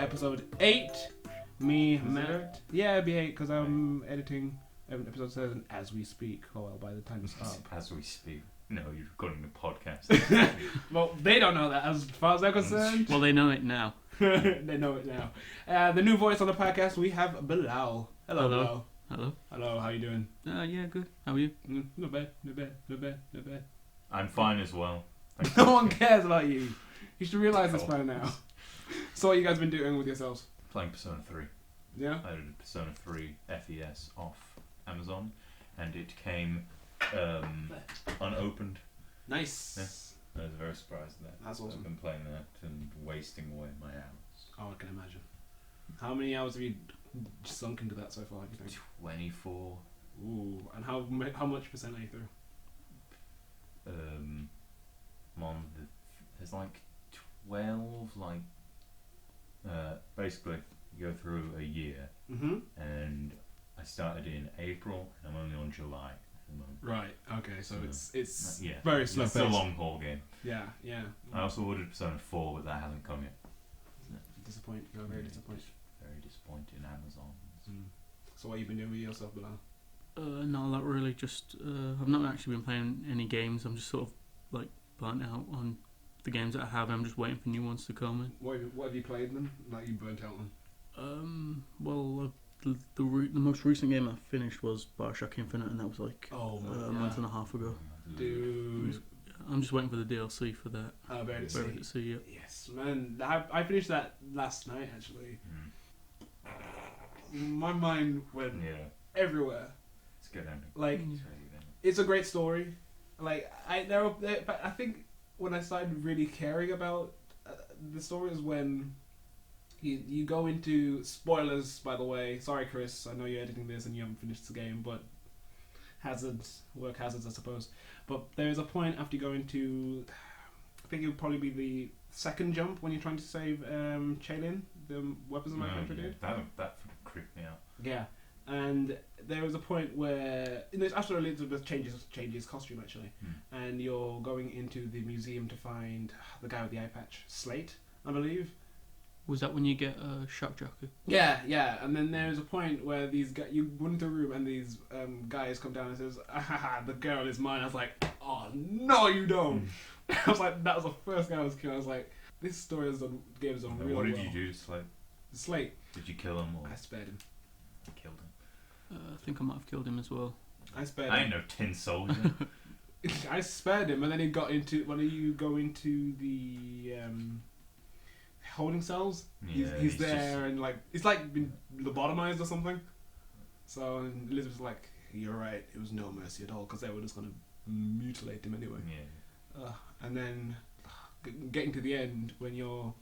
episode 8. Me, Matt. Yeah, it'll be 8 because I'm editing episode 7 as we speak. Oh well, by the time it's up. As we speak. No, you're recording the podcast. Well, they don't know that as far as they're concerned. Well, they know it now. They know it now. The new voice on the podcast, we have Bilal. Hello, Hello. Bilal. Hello. Hello, how you doing? Yeah, good. How are you? Not bad, not bad, not bad, not bad. I'm fine as well. No one cares about you. You should realise this by now. So what you guys been doing with yourselves? Playing Persona 3. Yeah? I did Persona 3 FES off Amazon, and it came unopened. Nice. I was very surprised at that. That's awesome. I've been playing that and wasting away my hours. Oh, I can imagine. How many hours have you sunk into that so far, do you think? 24. Ooh, and how much percent are you through? There's like 12, basically you go through a year, and I started in April, and I'm only on July at the moment. Right, okay, so it's Yeah, very slow it's a long haul game. Yeah. I also ordered Persona 4, but that hasn't come yet. Disappointed. You're very disappointed. Very disappointed in Amazon. So what have you been doing with yourself, Bilal? Not a lot really. Just I've not actually been playing any games. I'm just sort of like burnt out on the games that I have. I'm just waiting for new ones to come in. What have you played then? Like you burnt out on? Well, the most recent game I finished was Bioshock Infinite, and that was like a month and a half ago. Dude, I'm just waiting for the DLC for that. Very to see. Yeah. Yes, man. I finished that last night actually. My mind went everywhere. It's good ending. Like, It's really good ending. it's a great story. Like, but I think when I started really caring about the story is when you go into spoilers. By the way, sorry, Chris. I know you're editing this and you haven't finished the game, but work hazards, I suppose. But there is a point after you go into, I think it would probably be the second jump when you're trying to save Chaylin, the weapons of my country dude. That creeped me out. Yeah, and there was a point where after Elizabeth changes costume actually, and you're going into the museum to find the guy with the eye patch, Slate, I believe. Was that when you get a shock jockey? Yeah, and then there's a point where these guys, you go into a room and these guys come down and says, the girl is mine. I was like, oh no, you don't. I was like, that was the first guy I was killed. I was like, this story game is on real. What did you do to Slate? Slate. Did you kill him or? I spared him. I killed him. I think I might have killed him as well. I spared I him. ain't no tin soldier. I spared him, and then he got into when you go into the holding cells. He's there, and like it's like been lobotomized or something. So Elizabeth's like, "You're right. It was no mercy at all because they were just gonna mutilate him anyway." Yeah. And then getting to the end when you're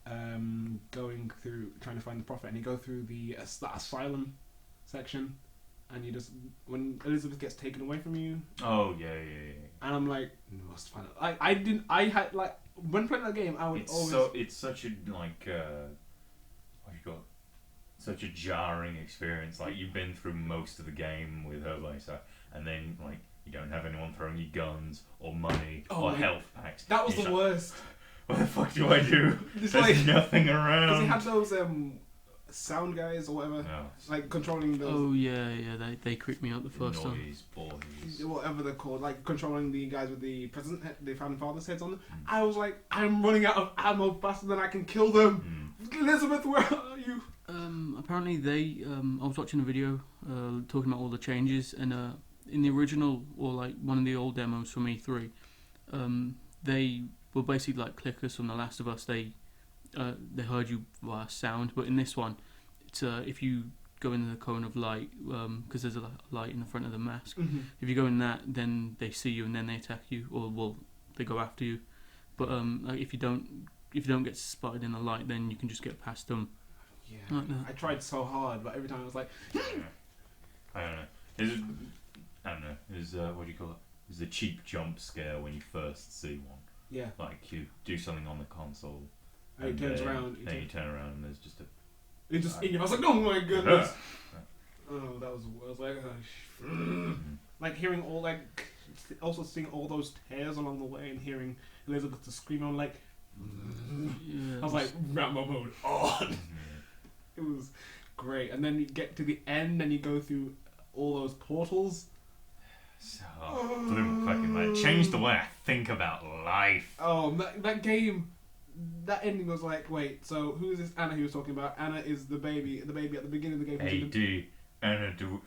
going through trying to find the prophet, and you go through the asylum section, and you just when Elizabeth gets taken away from you. Oh yeah. And I'm like, must find it. I had like when playing that game, I would always. It's such a what do you call it? Such a jarring experience. Like you've been through most of the game with her like so, and then like you don't have anyone throwing you guns or money or health packs. That was the worst. What the fuck do I do? There's like nothing around. Because he had those sound guys or whatever, like controlling those. Oh yeah, they creeped me out the first time. Boys. Whatever they're called, like controlling the guys with the the founding fathers' heads on them. I was like, I'm running out of ammo faster than I can kill them. Elizabeth, where are you? Apparently I was watching a video talking about all the changes, and in the original or like one of the old demos from E3, they were basically like clickers from The Last of Us. They heard you via sound, but in this one, it's if you go in the cone of light, because there's a light in the front of the mask. If you go in that, then they see you and then they attack you, or they go after you. But like if you don't get spotted in the light, then you can just get past them. Yeah, like I tried so hard, but every time I was like, I don't know. What do you call it? It's the cheap jump scare when you first see one. Yeah. Like you do something on the console. And he turns around. Then you turn around and there's just a. It just in you. I was like, oh my goodness. Oh, that was. I was like, like hearing all also seeing all those tears along the way and hearing Elizabeth to scream. I'm like, Yeah, I was like, Rambo mode on. It was great. And then you get to the end and you go through all those portals. So, blew my fucking mind. Changed the way I think about life. Oh, that game, that ending was like, wait, so who is this Anna he was talking about? Anna is the baby at the beginning of the game. AD, Anna do.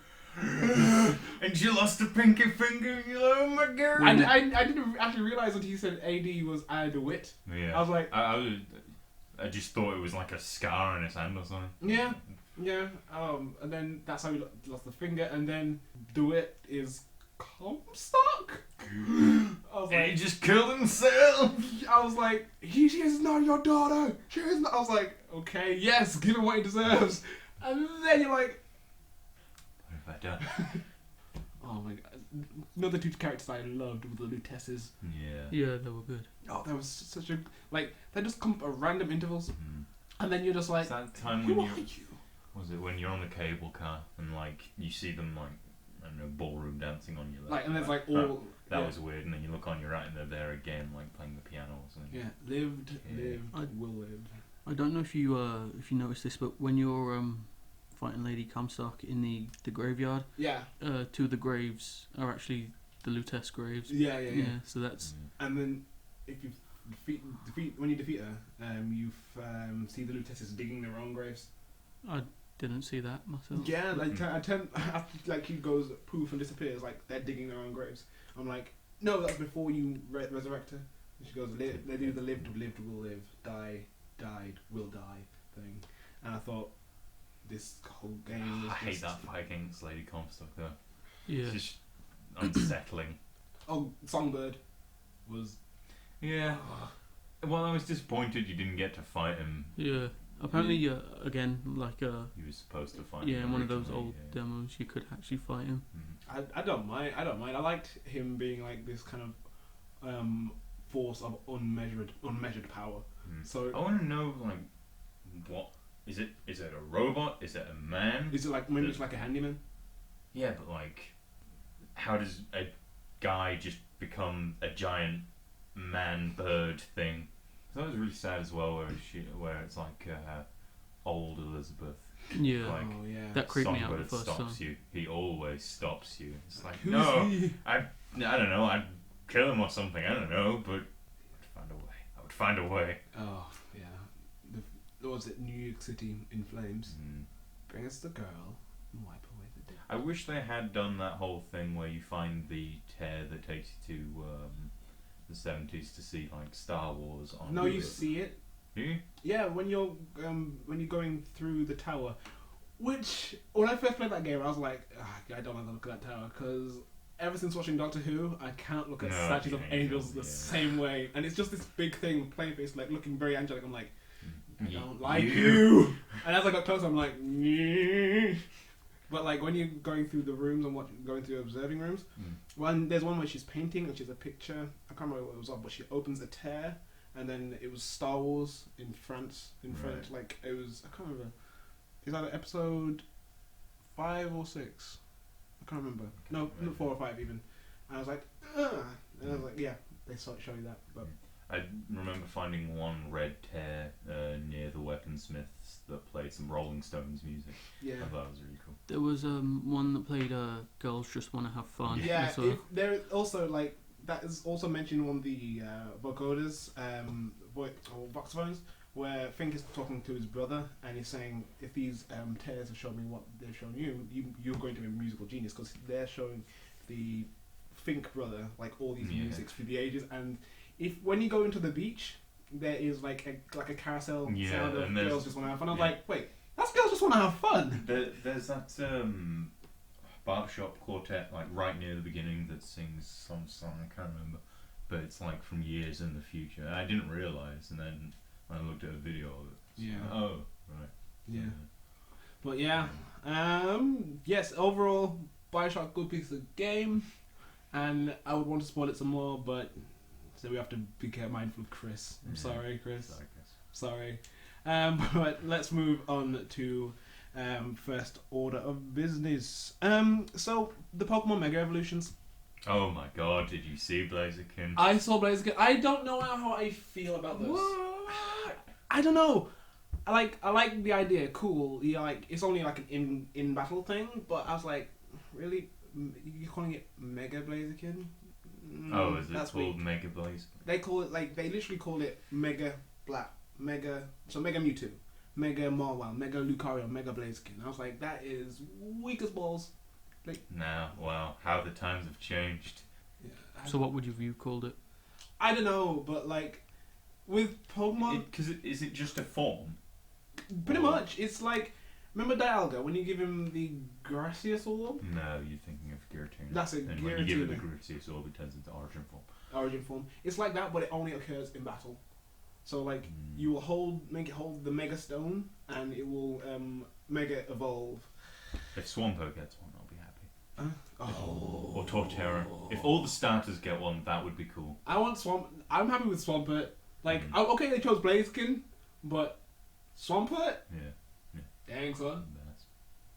And she lost a pinky finger. Oh my god! I didn't actually realize until you said AD was Anna DeWitt. Yeah. I was like, I just thought it was like a scar on his hand or something. yeah. And then that's how he lost the finger, and then DeWitt is Comstock. I was And like, he just killed himself. I was like, she is not your daughter. She is not. I was like, okay, yes, give him what he deserves. And then you're like, what have I done? oh my god. Another two characters I loved were the Lutesses. Yeah, they were good. Oh, that was such a, like, they just come at random intervals, Mm. and then you're just like, It's that time who when are you you? was it when you're on the cable car and like you see them like I don't know ballroom dancing on your left. Like, and there's like oh, all, that yeah. was weird, and then you look on your right and they're there again, like playing the piano or something. Yeah, lived, Yeah. will live. I don't know if you noticed this, but when you're fighting Lady Comstock in the graveyard, Yeah, two of the graves are actually the Lutece graves. yeah. So that's And then if you when you defeat her, you see the Lutesses digging their own graves. I didn't see that myself. Yeah, like I turn after like he goes poof and disappears, like they're digging their own graves. I'm like, no, that's before you resurrect her. And she goes, they do the lived will live, died will die thing. And I thought this whole game was I hate just, that fight against Lady Comstock though. Yeah. It's just unsettling. Oh, Songbird was. Yeah. Well, I was disappointed you didn't get to fight him. Yeah. Apparently, again, like You were supposed to fight him. in one of those originally, old yeah. demos, you could actually fight him. Mhm. I don't mind. I liked him being like this kind of force of unmeasured power. Mm. So I want to know, like, what is it? Is it a robot? Is it a man? is it like maybe it's like a handyman? Yeah, but like, how does a guy just become a giant man-bird thing? That was really sad as well, where it's like old Elizabeth. Yeah. Like, oh yeah. That creeped me out Songbird the first stops time. you. He always stops you. It's like, Who's no, he? I don't know. I'd kill him or something. I don't know, but I'd find a way. I would find a way. Oh yeah. What was it? New York City in flames. Mm. Bring us the girl and wipe away the dead. I wish they had done that whole thing where you find the tear that takes you to the 70s to see like Star Wars on. No, you see it. Do you? Yeah, when you're going through the tower, which when I first played that game, I was like, I don't want to look at that tower because ever since watching Doctor Who, I can't look at No, statues of angels the yeah. same way, and it's just this big thing, plain face, like looking very angelic. I'm like, I don't like You. you. And as I got closer, I'm like, "Nyeh." But like when you're going through the rooms and going through observing rooms, there's one where she's painting, which is a picture. I can't remember what it was of, but she opens a tear, and then it was Star Wars in France. French, like it was. I can't remember. Is that episode 5 or 6? I can't remember. No, 4 or 5 even. And I was like, and I was like, yeah, they start showing that. But I remember finding one red tear near the weaponsmiths that played some Rolling Stones music. yeah. I thought it was really cool. There was one that played Girls Just Wanna Have Fun. Yeah, as well. if there also like that is also mentioned in one of the vocoders, voxophones, where Fink is talking to his brother and he's saying, if these tears have shown me what they've shown you, you're going to be a musical genius because they're showing the Fink brother like all these musics through the ages, and if when you go into the beach, there is like a carousel sound of Girls Just Wanna Have Fun. I was like, wait, that's Girls Just Wanna Have Fun. There's that barbershop quartet like right near the beginning that sings some song I can't remember, but it's like from years in the future. And I didn't realise, and then I looked at a video of it. Yeah. Oh, right. Yeah. But yeah, yes, overall, Bioshock, good piece of game, and I would want to spoil it some more, but so we have to be mindful of Chris. I'm sorry, Chris. Sorry, Sorry. But let's move on to first order of business. So the Pokemon Mega Evolutions. Oh my god, did you see Blaziken? I saw Blaziken. I don't know how I feel about this. What? I don't know. I like the idea. Cool. Yeah, like it's only like an in battle thing, but I was like, really, you're calling it Mega Blaziken? Oh, is it That's called weak. Mega Blaze? They call it they literally call it Mega Mega Mewtwo, Mega Marwell, Mega Lucario, Mega Blaziken. I was like, that is weak as balls. Now, wow, how the times have changed. Yeah, So what would you have called it? I don't know, but like with Pokemon, Because is it just a form? pretty much it's like, remember Dialga when you give him the Gracias Orb? No, you're thinking of Giratina. That's it, And when you give it the Giratina. Gracias Orb, it turns into Origin form. Origin form. It's like that, but it only occurs in battle. So like you will make it hold the Mega Stone, and it will Mega Evolve. If Swampert gets one, I'll be happy. Oh. Or Torterra. If all the starters get one, that would be cool. I want Swamp. I'm happy with Swampert. Like, Mm. okay, they chose Blaziken, but Swampert? Yeah. Dang, son. Best.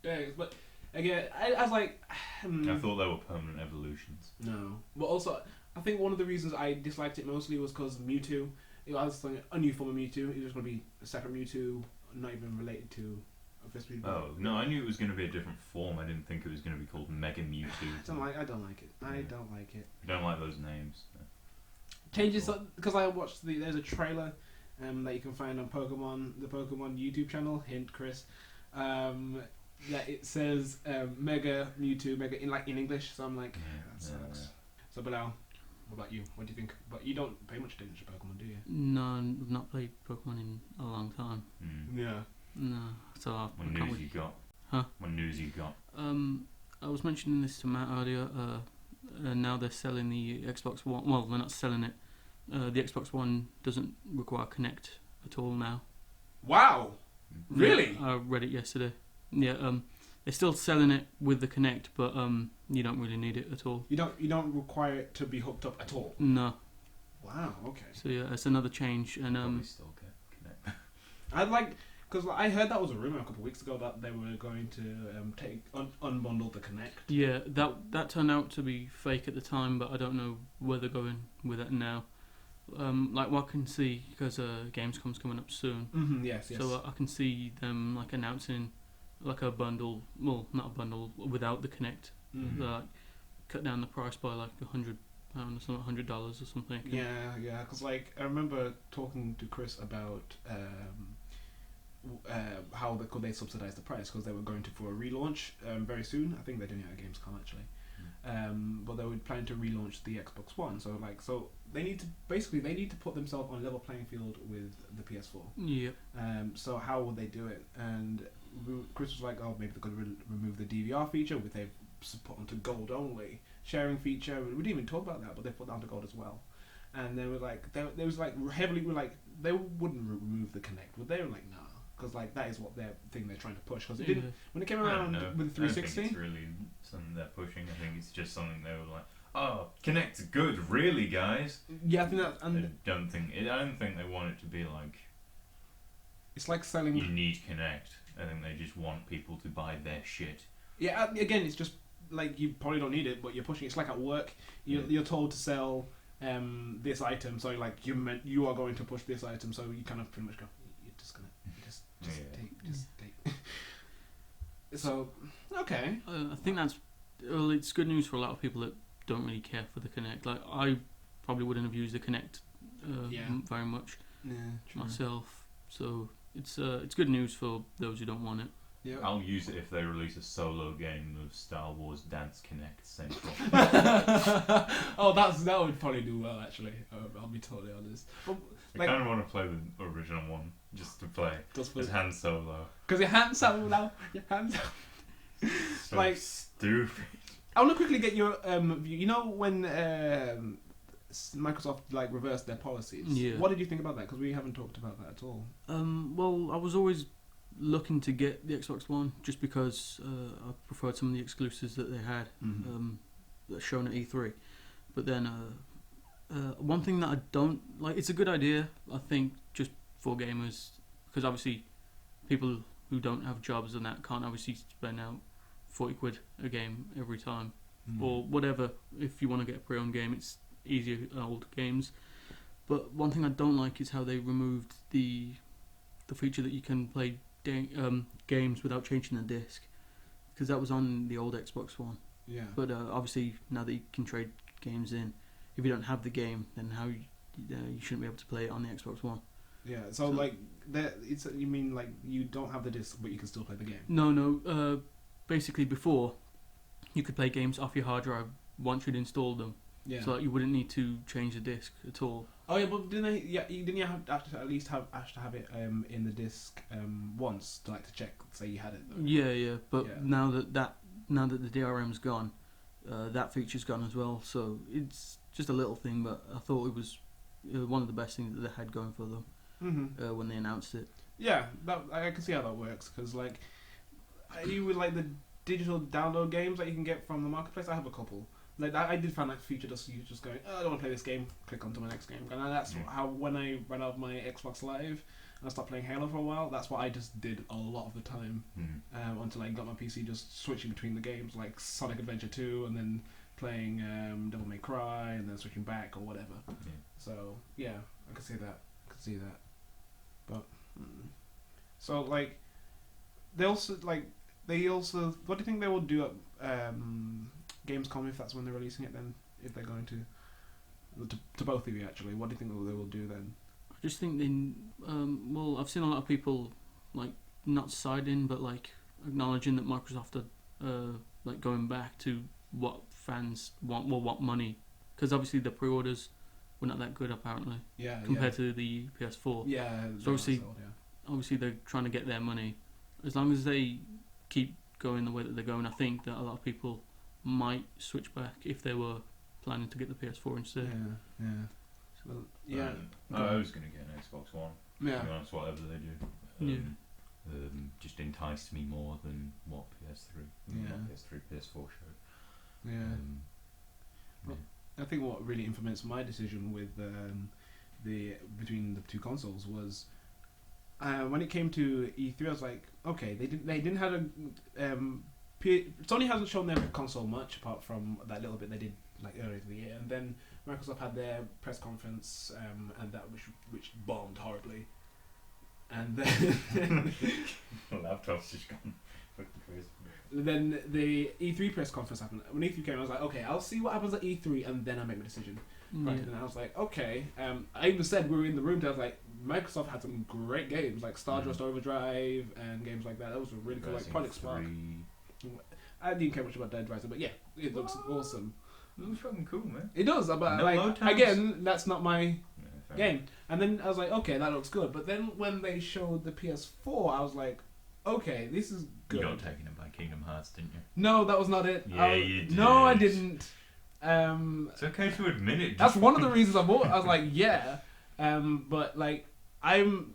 Dang. But again, I was like, I thought they were permanent evolutions. no. But also, I think one of the reasons I disliked it mostly was because Mewtwo. It was like a new form of Mewtwo. It was going to be a separate Mewtwo, not even related to. Oh, no, I knew it was going to be a different form. I didn't think it was going to be called Mega Mewtwo. I don't like it. I don't like it. I don't like those names. Changes because I watched there's a trailer that you can find on the Pokemon YouTube channel. Hint, Chris. That it says Mega Mewtwo, Mega in English. So I'm like, that sucks. So Bilal, what about you? What do you think? But you don't pay much attention to Pokemon, do you? No, I've not played Pokemon in a long time. Yeah. No, so I What can't news really- you got? Huh? What news you got? I was mentioning this to Matt earlier. Now they're selling the Xbox One. Well, they're not selling it. The Xbox One doesn't require Kinect at all now. Wow. Really? Yeah, I read it yesterday. Yeah. They're still selling it with the Kinect, but you don't really need it at all. You don't require it to be hooked up at all. No. Wow. Okay. So yeah, it's another change, and Probably still get Connect. I'd like, because I heard that was a rumor a couple of weeks ago that they were going to unbundle the Kinect. yeah, that turned out to be fake at the time, but I don't know where they're going with it now. Like what I can see, because Gamescom's coming up soon, Mm-hmm, yes. so I can see them like announcing like a bundle. Well, not a bundle without the Kinect. Mhm. Like cut down the price by like £100 or something, $100 or something. Yeah, because like I remember talking to Chris about how could they subsidize the price because they were going to for a relaunch very soon. I think they're doing it at Gamescom actually, but they were planning to relaunch the Xbox One. So they need to put themselves on a level playing field with the PS4. Yeah. So how would they do it? And Chris was like, oh, maybe they could remove the DVR feature, which they've put onto gold only. Sharing feature, we didn't even talk about that, but they put that onto gold as well. And they were like, there was like heavily, like they wouldn't remove the Kinect, but they were like, nah, because like that is what they're trying to push. Because it didn't when it came around with the I don't think 360. it's really something they're pushing. I think it's just something they were like, oh, Kinect's good, really, guys. Yeah, I think that, I and don't think they want it to be like it's like selling. you need Kinect. I think they just want people to buy their shit. Yeah, again, it's just like you probably don't need it, but you're pushing. It's like at work, you're told to sell this item, so like you are going to push this item, so you kind of pretty much go, you're just gonna take. So okay, I think it's good news for a lot of people that don't really care for the Kinect. Like I probably wouldn't have used the Kinect very much myself. So it's good news for those who don't want it. Yeah. I'll use it if they release a solo game of Star Wars Dance Kinect Central. Oh, that would probably do well actually. I'll be totally honest. But, I kind of want to play the original one just to play as Han Solo. Because your hands out now. Your hands out. So like stupid. I want to quickly get your view. You know when Microsoft like reversed their policies. Yeah. What did you think about that? Because we haven't talked about that at all. Well, I was always looking to get the Xbox One just because I preferred some of the exclusives that they had that are shown at E3. But then one thing that I don't like, it's a good idea, I think, just for gamers, because obviously people who don't have jobs and that can't obviously spend out 40 quid a game every time. or whatever. If you want to get a pre-owned game, it's easier old games. But one thing I don't like is how they removed the feature that you can play games without changing the disc, because that was on the old Xbox One. Yeah. But obviously now that you can trade games in, if you don't have the game, then how you shouldn't be able to play it on the Xbox One. Yeah. So like you mean like you don't have the disc, but you can still play the game? No. Basically, before you could play games off your hard drive once you'd installed them. Yeah. So like, you wouldn't need to change the disc at all. Oh yeah, but didn't you have to at least have it in the disc once to check, say you had it though? Yeah. But Yeah. now that the DRM's gone, that feature's gone as well. So it's just a little thing, but I thought it was one of the best things that they had going for them when they announced it. Yeah, I can see how that works, because you would like the digital download games that you can get from the marketplace. I have a couple. Like I did find that feature you just going, oh, I don't want to play this game, click onto my next game. And that's how, when I ran out of my Xbox Live and I stopped playing Halo for a while, that's what I just did a lot of the time. Until I got my PC, just switching between the games, like Sonic Adventure 2 and then playing Devil May Cry and then switching back or whatever. Yeah. So yeah, I can see that. But so they also what do you think they will do at Gamescom, if that's when they're releasing it? Then if they're going to both of you actually, what do you think they will do then? I just think well, I've seen a lot of people not siding, but acknowledging that Microsoft are going back to what fans want, what money, because obviously the pre-orders were not that good apparently. Yeah. Compared to the PS4. Yeah. So obviously they're trying to get their money. As long as they keep going the way that they're going, I think that a lot of people might switch back if they were planning to get the PS4 instead. Yeah. Well, yeah. I was going to get an Xbox One. Yeah. To be honest, whatever they do. Just enticed me more than what PS3, PS4 showed. Yeah. Well, I think what really influenced my decision with between the two consoles was when it came to E3. I was like, okay, they didn't have a Sony hasn't shown their console much apart from that little bit they did earlier in the year, and then Microsoft had their press conference and that which bombed horribly, and then the laptop's just gone fucking crazy. Then the E3 press conference happened. When E3 came, I was like, okay, I'll see what happens at E3 and then I make my decision. Yeah. Right, and I was like, okay. I even said we were in the room. I was like, Microsoft had some great games like Stardust Overdrive and games like that. That was really cool, like Project Spark. I didn't care much about Dead Rising, but yeah, it looks awesome. It looks fucking cool, man. It does, but No again, that's not my game. And then I was like, okay, that looks good. But then when they showed the PS4, I was like, okay, this is good. You got taken in by Kingdom Hearts, didn't you? No, that was not it. Yeah, you did. No, I didn't. It's okay to admit it. That's one of the reasons I bought it. I was like, yeah. But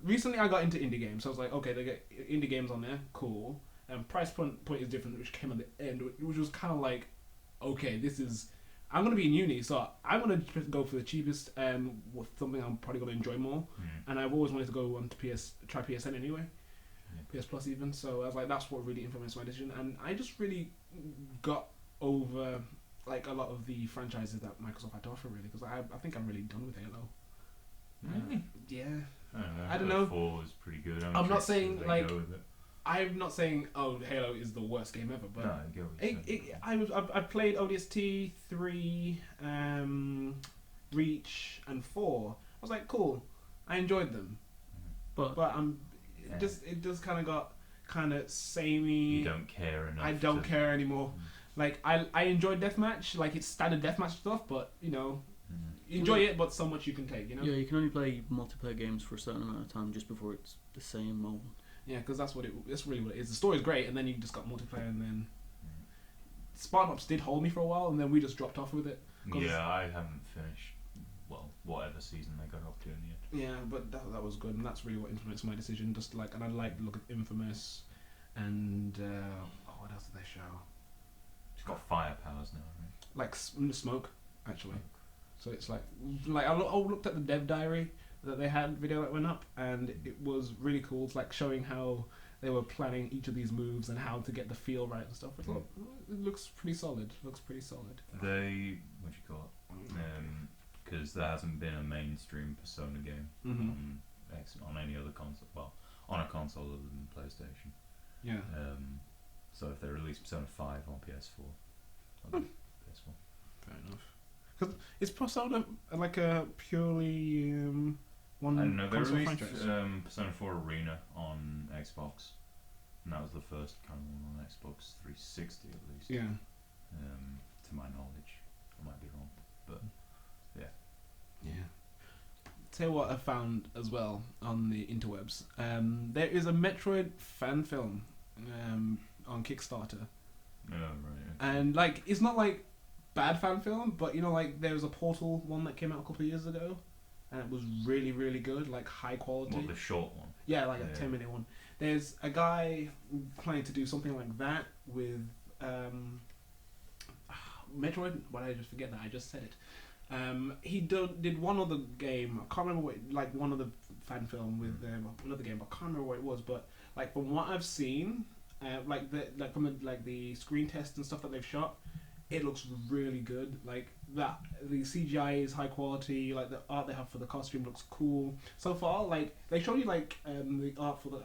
recently I got into indie games. So I was like, okay, they get indie games on there, cool. And price point is different, which came at the end, which was kind of like, okay, I'm going to be in uni, so I'm going to go for the cheapest with something I'm probably going to enjoy more. And I've always wanted to go on to try PSN anyway, PS Plus even. So I was like, that's what really influenced my decision. And I just really got over a lot of the franchises that Microsoft had to offer, really, because I think I'm really done with Halo. Really? Yeah. I don't know. 4 was pretty good. I'm not saying I'm not saying Halo is the worst game ever, but no, I've played ODST 3, Reach, and 4. I was like, cool, I enjoyed them, but it just kind of got samey. You don't care enough. I don't care anymore. I enjoyed deathmatch, it's standard deathmatch stuff, but enjoy it, but so much you can take. Yeah, you can only play multiplayer games for a certain amount of time just before it's the same old. Yeah, because that's really what it is. The story's great, and then you just got multiplayer, and then Spartan Ops did hold me for a while, and then we just dropped off with it. Yeah, I haven't finished, whatever season they got up to in the end. Yeah, but that was good, and that's really what influenced my decision. And I like to look at Infamous, and what else did they show? It's got fire powers now, right? Smoke, actually. So it's I looked at the dev diary that they had video that went up, and it was really cool. It's showing how they were planning each of these moves and how to get the feel right and stuff. I thought it looks pretty solid. They what do you call it? Because there hasn't been a mainstream Persona game on any other console. Well, on a console other than PlayStation. Yeah. So if they release Persona 5 on PS4, on PS4. Fair enough. Because is Persona like a purely one I don't know. They console released franchise? Persona 4 Arena on Xbox, and that was the first kind of one on Xbox 360 at least. Yeah. To my knowledge, I might be wrong, but yeah. Yeah. Tell you what I found as well on the interwebs. There is a Metroid fan film on Kickstarter. Oh, right. And like it's not like bad fan film, but you know, like there was a Portal one that came out a couple of years ago, and it was really, really good, like high quality. What, the short one? Yeah, like a 10-minute one. There's a guy planning to do something like that with Metroid. Why did I just forget that? I just said it. He did one other game. I can't remember what, like one other fan film with another game. But I can't remember what it was. But like from what I've seen, from the screen test and stuff that they've shot, it looks really good. Like that, the CGI is high quality. Like the art they have for the costume looks cool. So far, like they showed you like the art for the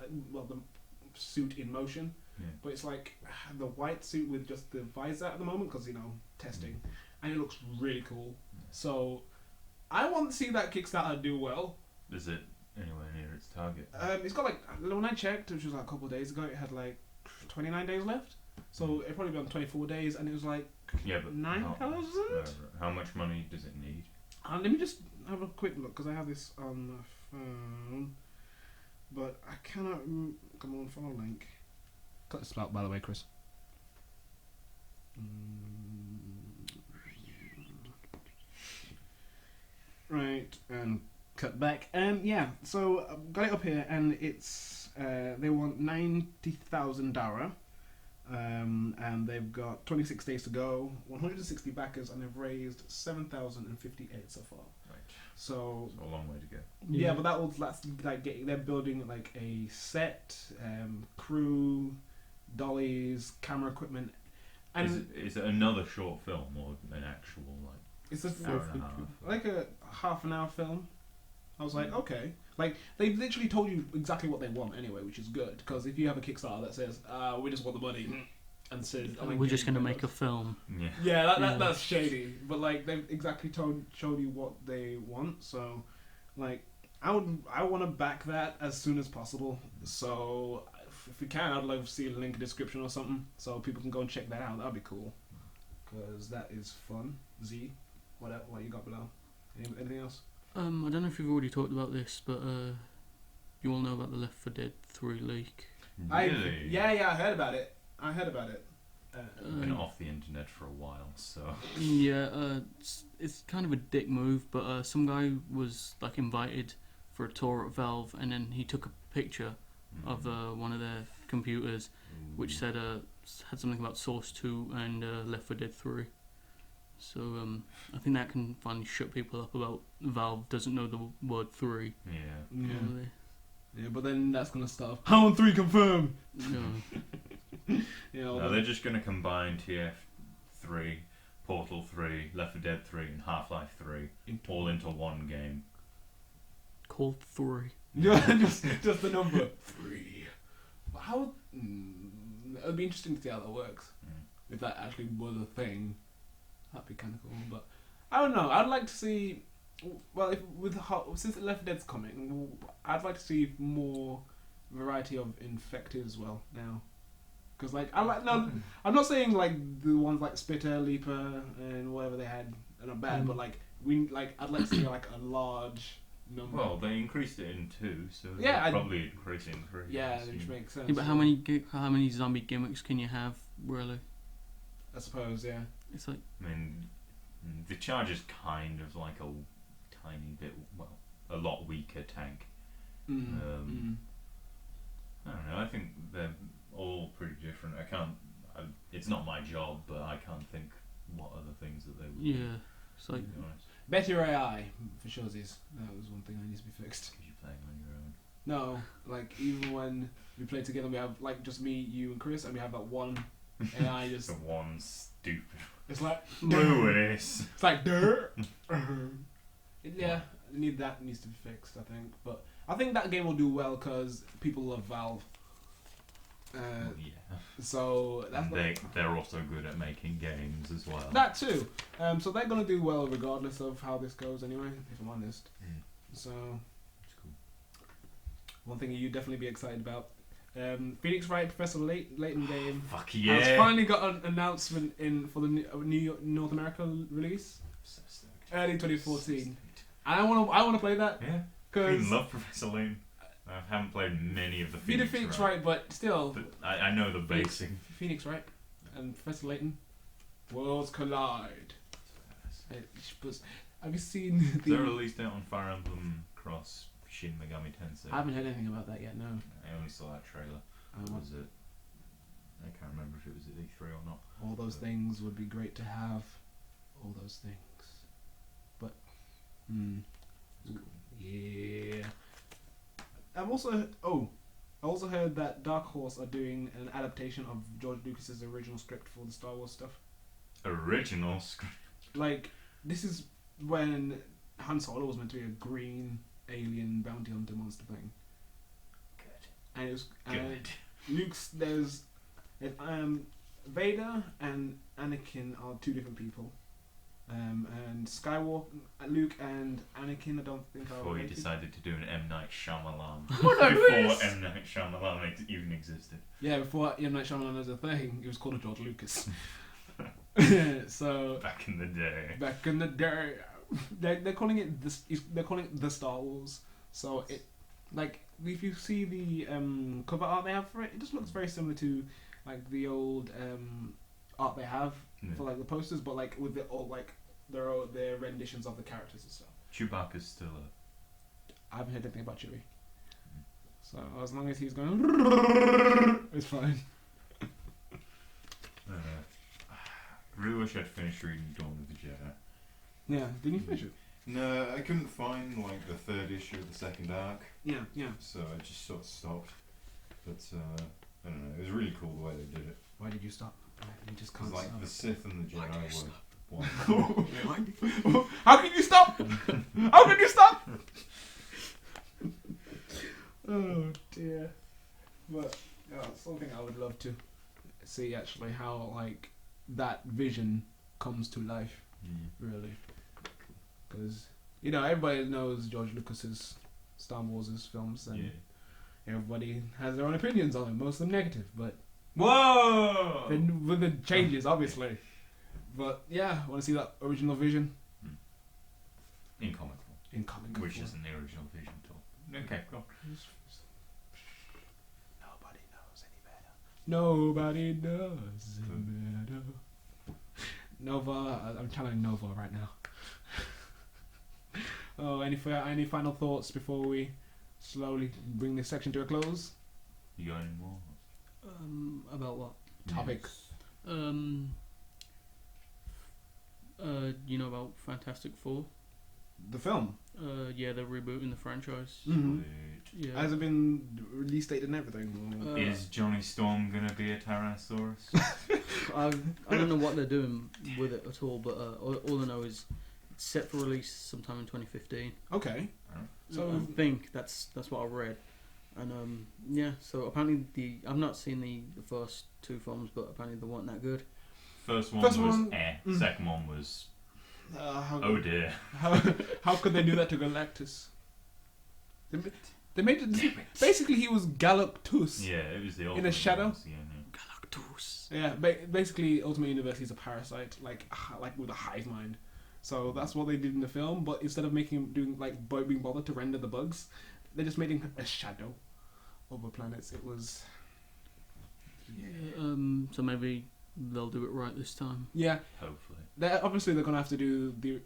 suit in motion. Yeah. But it's like the white suit with just the visor at the moment because testing, and it looks really cool. So I want to see that Kickstarter do well. Is it anywhere near its target? It's got like, when I checked, which was like a couple of days ago, it had like 29 days left. So it'd probably be on 24 days, and it was like but 9,000. How much money does it need? Let me just have a quick look because I have this on my phone, but I cannot. Come on, follow link. Cut this out, by the way, Chris. Right, and cut back. Yeah, so I've got it up here, and it's they want 90,000 Dara, and they've got 26 days to go, 160 backers, and they've raised 7,058 so far. Right. So a long way to go. Yeah, but that's like they're building like a set, crew, dollies, camera equipment, and is it another short film or an actual like? It's a hour and a half? like a half-an-hour film. I was like, okay, like they've literally told you exactly what they want anyway, which is good because if you have a Kickstarter that says, "We just want the money," and says, "We're just going to make a film," that's shady. But like they've exactly showed you what they want, so like I want to back that as soon as possible. So if we can, I'd love to see a link in the description or something so people can go and check that out. That'd be cool because that is fun. Z. What you got below? Anything else? I don't know if you've already talked about this, but you all know about the Left 4 Dead 3 leak. Really? I heard about it. Been off the internet for a while, so yeah, it's kind of a dick move, but some guy was like invited for a tour at Valve, and then he took a picture of one of their computers, which said had something about Source 2 and Left 4 Dead 3. So I think that can finally shut people up about Valve doesn't know the word 3. Yeah, but then that's gonna stop. Hound 3 confirmed. No. No, they're just gonna combine TF3, Portal 3, Left 4 Dead 3, and Half-Life 3 all into one game. Called 3. Yeah, just the number 3. How? It'd be interesting to see how that works. If that actually was a thing. That'd be kind of cool, but I don't know. I'd like to see. Well, since Left 4 Dead's coming, I'd like to see more variety of infected as well now. Because I'm not saying like the ones like Spitter, Leaper, and whatever they had are not bad, but I'd like to see like a large number. Well, they increased it in 2, so probably increase it in 3. Yeah, which makes sense. Yeah, but how many zombie gimmicks can you have, really? I suppose, yeah. It's like, I mean, the Charge is kind of like a tiny bit, a lot weaker tank. I don't know. I think they're all pretty different. It's not my job, but I can't think what other things that they would. Yeah, it's like better AI for showsies. That was one thing that needs to be fixed. Because you're playing on your own. No, like even when we play together. We have like just me, you, and Chris, and we have that one AI just. The one stupid. It's like Lewis. It's like dirt. Yeah, that needs to be fixed, I think. But I think that game will do well because people love Valve. Well, yeah. So that's they're also good at making games as well. that too. So they're gonna do well regardless of how this goes, anyway. If I'm honest. So It's cool. one thing you definitely be excited about. Phoenix Wright Professor Layton game Fuck has yeah! finally got an announcement in for the New York, North America release, So stoked. early 2014. And I want to play that Yeah. I because love Professor Layton. I haven't played many of the be the Phoenix Phoenix Wright, Wright, but still but I know the basic. Phoenix Wright and Professor Layton, worlds collide. Have you seen They the? released it on Fire Emblem Cross Shin Megami Tensei. I haven't heard anything about that yet. No. I only saw that trailer. What? Was it? I can't remember if it was at E3 or not. All those things would be great to have. All those things. But, yeah. I also heard that Dark Horse are doing an adaptation of George Lucas's original script for the Star Wars stuff. Original script. Like, this is when Han Solo was meant to be a green alien bounty hunter monster thing. Good. And it was Good. there's Vader and Anakin are two different people. And Skywalker, Luke and Anakin, I don't think are Before he related. decided to do an M. Night Shyamalan. What a Before twist! M. Night Shyamalan even existed. Yeah, before M. Night Shyamalan was a thing, it was called George Lucas. So Back in the day. back in the day, they're calling it the Star Wars. So it, like, if you see the cover art they have for it, it just looks very similar to like the old art they have for like the posters, but like with the all like their renditions of the characters and stuff. Chewbacca's still I haven't heard anything about Chewie, so as long as he's going, it's fine. really wish I'd finished reading Dawn of the Jedi. Yeah, didn't you finish it? No, I couldn't find like the third issue of the second arc, Yeah. so I just sort of stopped. But I don't know, it was really cool the way they did it. Why did you stop? You just Because can't like stop. the Sith and the Why Jedi did you were stop? one. How can you stop? How can you stop? Oh dear. But yeah, something I would love to see actually how like that vision comes to life, really. Because you know everybody knows George Lucas's Star Wars' films, and Yeah. everybody has their own opinions on them. Most of them negative, but Whoa! then with the changes, obviously. But yeah, I want to see that original vision In comic form. in comic. Which form. isn't the original vision at all. Okay, go on. Nobody knows any better. Nobody knows any better. Nova, I'm channeling Nova right now. Oh, any final thoughts before we slowly bring this section to a close? You got any more? About what? Topic. You know about Fantastic Four? The film. Yeah, they're rebooting the franchise. Mhm. Yeah. Has it been release date and everything? Or- Is Johnny Storm gonna be a Tyrannosaurus? I don't know what they're doing with it at all, but all I know is it's set for release sometime in 2015. Okay. So I think that's what I read, and yeah. So apparently I've not seen the first two films, but apparently they weren't that good. First one First was one- Second one was How, oh dear. how could they do that to Galactus? They made it. Basically, he was Galactus. Yeah, it was the In a ultimate shadow? ones, yeah. Galactus. Yeah, basically, Ultimate Universe he's a parasite, like with a hive mind. So that's what they did in the film. But instead of making him doing like being bothered to render the bugs, they just made him a shadow over planets. It was So maybe they'll do it right this time. yeah. Hopefully. Obviously they're gonna have to do the.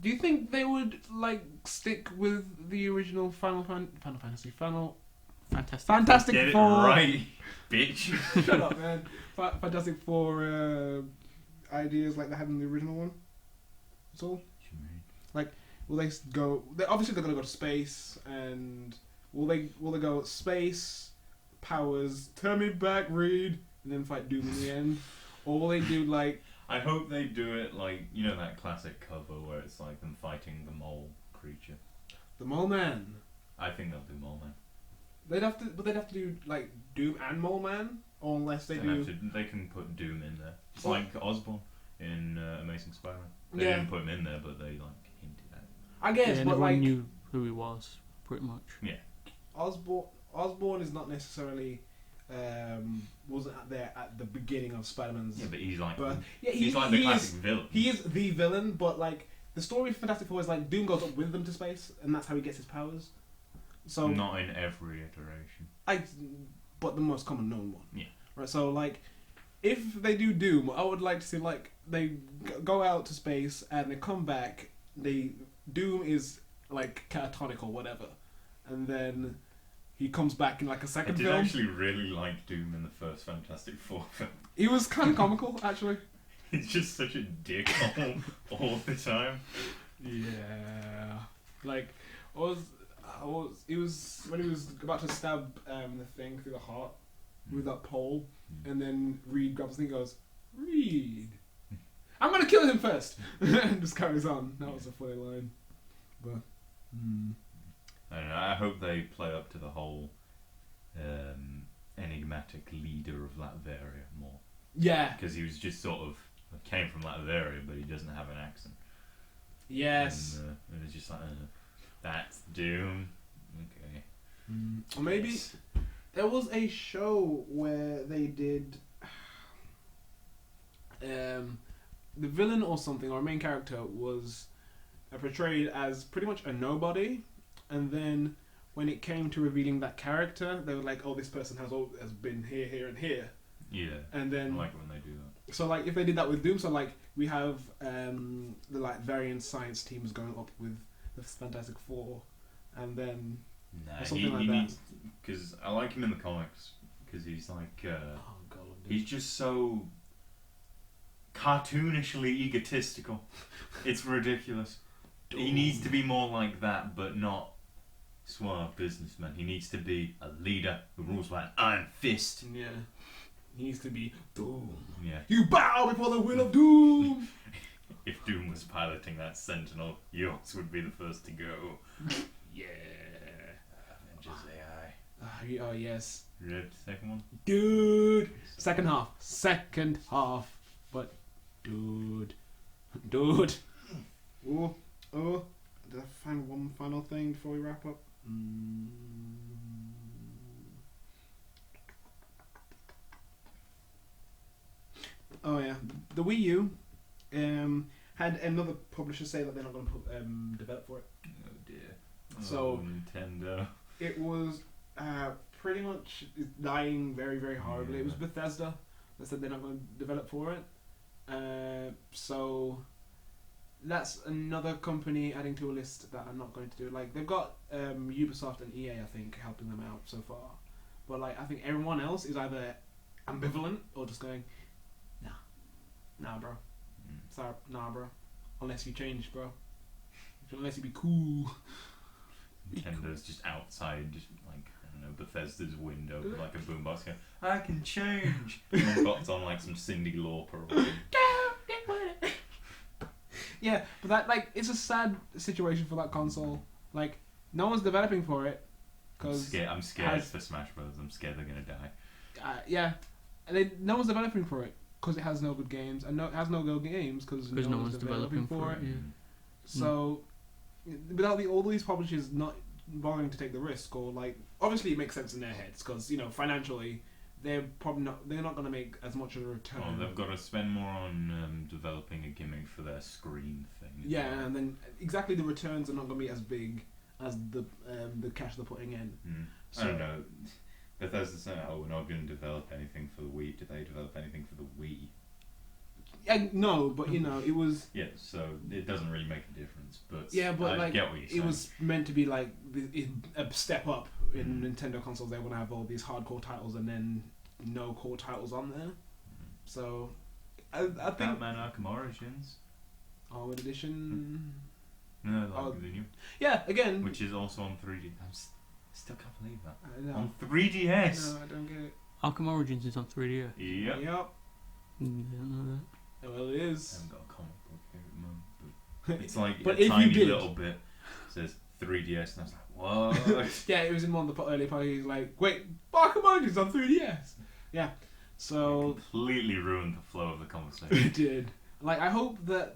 Do you think they would like stick with the original Fantastic Get it Four? right, bitch. Shut up, man. Fantastic Four ideas like they had in the original one. That's all. Will they go? Obviously, they're gonna go to space, and will they go space, powers. Turn me back, Reed, and then fight Doom in the end. Or they do like. I hope they do it like, you know, that classic cover where it's like them fighting the mole creature. The Mole Man. I think they'll do Mole Man. They'd have to do like Doom and Mole Man, or unless they do. They can put Doom in there. It's Well- like Osborn in Amazing Spider-Man. They Yeah. didn't put him in there, but they like hinted at it. I guess, Yeah, and but everyone like knew who he was, pretty much. Osborn is not necessarily wasn't there at the beginning of Spider-Man's. Yeah, but he's like But yeah, he's like the he classic is, villain. he is the villain, but like the story of Fantastic Four is like Doom goes up with them to space, and that's how he gets his powers. So Not in every iteration. but the most common known one. Yeah. Right. So like, if they do Doom, I would like to see like they go out to space and they come back. Doom is like catatonic or whatever, and then he comes back in like a I second did film. actually really like Doom in the first Fantastic Four film. He was kind of comical, actually. He's just such a dick all the time. Yeah. Like, he was when he was about to stab the thing through the heart with that pole, and then Reed grabs the thing and goes, Reed, I'm gonna kill him first, and just carries on. That was a funny line, but. I don't know. I hope they play up to the whole enigmatic leader of Latveria more, Yeah. because he was just sort of came from Latveria, but he doesn't have an accent. Yes. And it's just like that's Doom. Okay. Or maybe Yes. there was a show where they did the villain or something, or main character was portrayed as pretty much a nobody, and then when it came to revealing that character, they were like, "Oh, this person has been here, here, and here," Yeah. and I then like it when they do that. so like if they did that with Doom, so like we have the like variant science teams going up with the Fantastic Four, and then Nah, or something like he that. needs, because I like him in the comics because he's like oh god, he's just so cartoonishly egotistical. It's ridiculous. He needs to be more like that, but not suave businessman. He needs to be a leader who rules by an iron fist. yeah, he needs to be Doom. Yeah. You bow before the will of Doom. If Doom was piloting that Sentinel, yours would be the first to go. Yeah. Avengers AI. Oh yes, You ready for the second one? dude. Second half, but dude. Oh, did I find one final thing before we wrap up? Oh yeah, the Wii U had another publisher say that they're not going to develop for it. Oh dear. So- Nintendo. It was pretty much dying very, very horribly. It was Yeah. Bethesda that said they're not going to develop for it. So that's another company adding to a list that I'm not going to do. Like they've got Ubisoft and EA, I think, helping them out so far. But like I think everyone else is either ambivalent or just going, nah, bro. Sorry, nah, bro. Unless you change, bro. Unless you be cool. Nintendo's just outside, just like, I don't know, Bethesda's window with like a boombox going, I can change! And then got on like some Cyndi Lauper or something. Yeah, but that like it's a sad situation for that console. Like no one's developing for it because I'm scared has- for Smash Bros. I'm scared they're gonna die. yeah, and no one's developing for it because it has no good games and it has no good games because no one's developing for it. Yeah. So without all these publishers not bothering to take the risk, or like obviously it makes sense in their heads because financially they're not going to make as much of a return. Oh, they've got to spend more on developing a gimmick for their screen thing. Yeah, and then exactly the returns are not going to be as big as the cash they're putting in. I don't know. Bethesda saying, "Oh, we're not going to develop anything for the Wii." Did they develop anything for the Wii? No, but it was. Yeah, so it doesn't really make a difference. But Yeah, but I like get what you're saying. it was meant to be like a step up in Nintendo consoles. They want to have all these hardcore titles and then no core titles on there. So I think Batman Arkham Origins. Armored Edition. No, like Oh. the new, Yeah, again. which is also on 3D. I'm Still can't believe that. I know. On 3DS. No, I don't get it. Arkham Origins is on 3DS. Yep. Yep. Didn't know that. Well, it I is. haven't got a comic book here at the moment, but it's like But a if you tiny did- little bit. It says 3DS, and I was like, what? Yeah, it was in one of the early parties. Like, wait, Arkham Origins on 3DS. Yeah. So Completely ruined the flow of the conversation. it did. Like, I hope that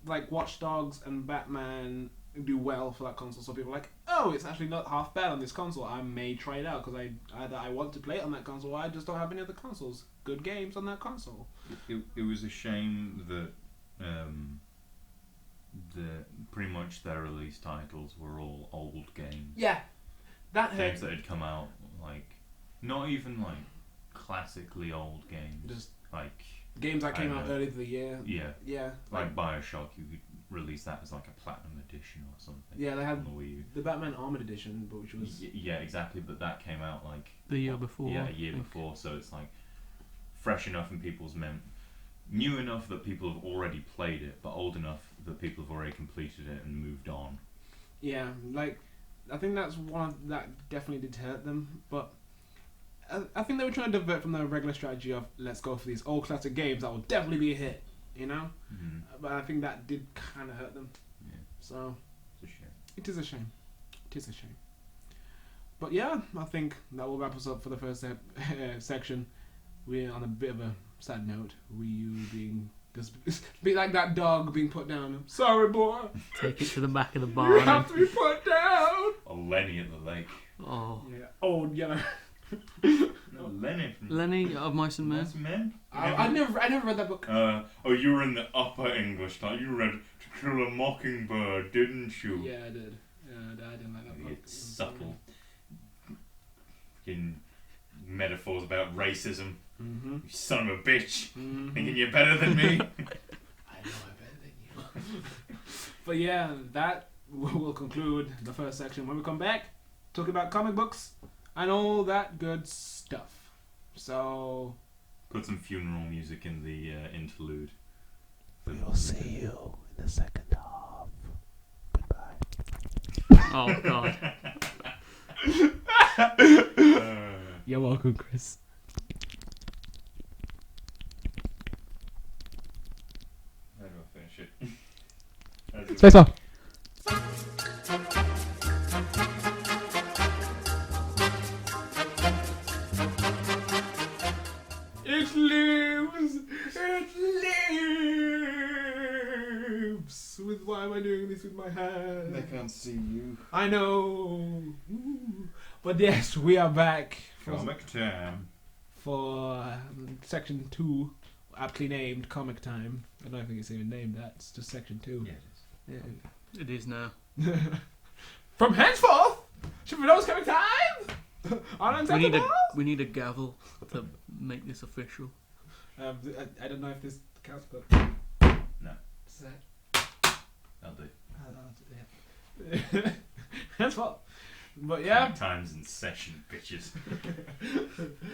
like Watch Dogs and Batman do well for that console. So people are like, oh, it's actually not half bad on this console. I may try it out because either I want to play it on that console, or I just don't have any other consoles. Good games on that console. It was a shame that pretty much their release titles were all old games. Yeah, that hurt. Games that had come out, like, not even like classically old games. Just like, games that I came out know. earlier in the year. yeah, Yeah, like Bioshock, you could release that as like a platinum edition or something. yeah, they on had the Wii U. the Batman Armored Edition, but which was Yeah, exactly. But that came out like The year before. Yeah, a I year think. before. So it's like fresh enough in people's new enough that people have already played it, but old enough that people have already completed it and moved on. yeah, like I think that's that definitely did hurt them, but. I think they were trying to divert from the regular strategy of let's go for these old classic games that will definitely be a hit, you know. Mm-hmm. But I think that did kind of hurt them. Yeah, So it's a shame. it is a shame. It is a shame. But yeah, I think that will wrap us up for the first section. We're on a bit of a sad note. Wii U being just be like that dog being put down. Sorry, boy. Take it to the back of the You barn. have to be put down. Or Lenny at the lake. Oh, Yeah. Old yellow. No, Lenny from Lenny of Mice and Men. Mice and Men. I never read that book. Oh, you were in the upper English line. You read To Kill a Mockingbird, didn't you? Yeah, I did. Yeah, I didn't like that book. It's subtle. Fucking metaphors about racism. Mm-hmm. You son of a bitch. Mm-hmm. Thinking you're better than me. I know I'm better than you. But yeah, that will conclude the first section. When we come back, talk about comic books and all that good stuff. So Put some funeral music in the interlude. we'll see you in the second half. Goodbye. Oh God. You're welcome, Chris. How do I finish it? Say so. It lives! It lives! Why am I doing this with my hand? They can't see you. I know! Ooh. But yes, we are back Comic time. for section 2, aptly named Comic Time. I don't think it's even named that, it's just section 2. Yeah, it is. Yeah. It is now. From henceforth, should we know it's Comic Time? Unacceptable! We need a gavel to make this official. I don't know if this counts, but No. Set. I'll do. Henceforth. But yeah. Comic times in session, bitches.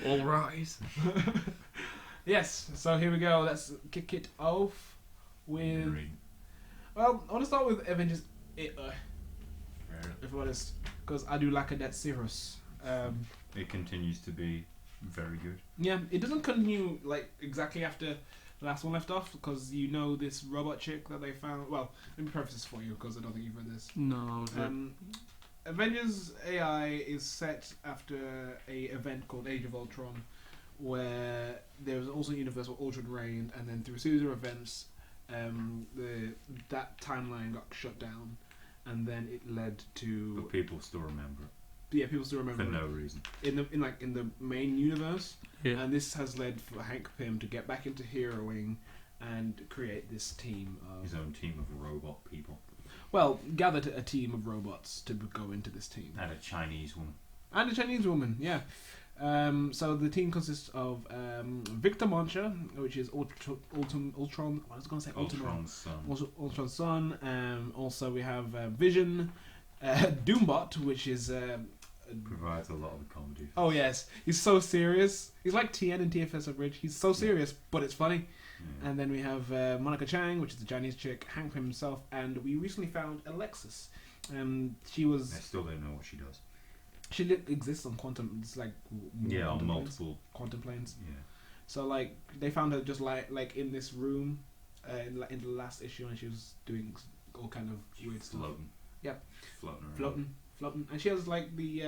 All rise. Yes, so here we go. Let's kick it off with. Well, I want to start with Avengers. If I'm honest, because I do like a Dead Cirrus. It continues to be very good. Yeah, it doesn't continue like exactly after the last one left off, because you know this robot chick that they found. Well, let me preface this for you because I don't think you've read this. No, I was Avengers AI is set after a event called Age of Ultron, where there was also a universe where Ultron reigned, and then through a series of events, that timeline got shut down, and then it led to But people still remember it. people still remember For it no reason. in the main universe, yeah. and this has led for Hank Pym to get back into heroing and create this team of His own team of robot people. gathered a team of robots to go into this team. And a Chinese woman. And a Chinese woman, yeah. So the team consists of Victor Moncha, which is Ultron. What was I going to say? Ultron's son. Ultron's son. Also, we have Vision, Doombot, which is. Provides a lot of the comedy. Oh yes, he's so serious. He's like TN and TFS of Bridge. He's so serious, but it's funny. Yeah. And then we have Monica Chang, which is the Chinese chick, Hank Pym himself, and we recently found Alexis. She was. I still don't know what she does. She exists on quantum. It's like more Yeah, on quantum planes. multiple. Quantum planes. Yeah. So like they found her just like in this room, in the last issue, and she was doing all kind of weird stuff. Floating. Yep. Floating around. Floating, and she has like the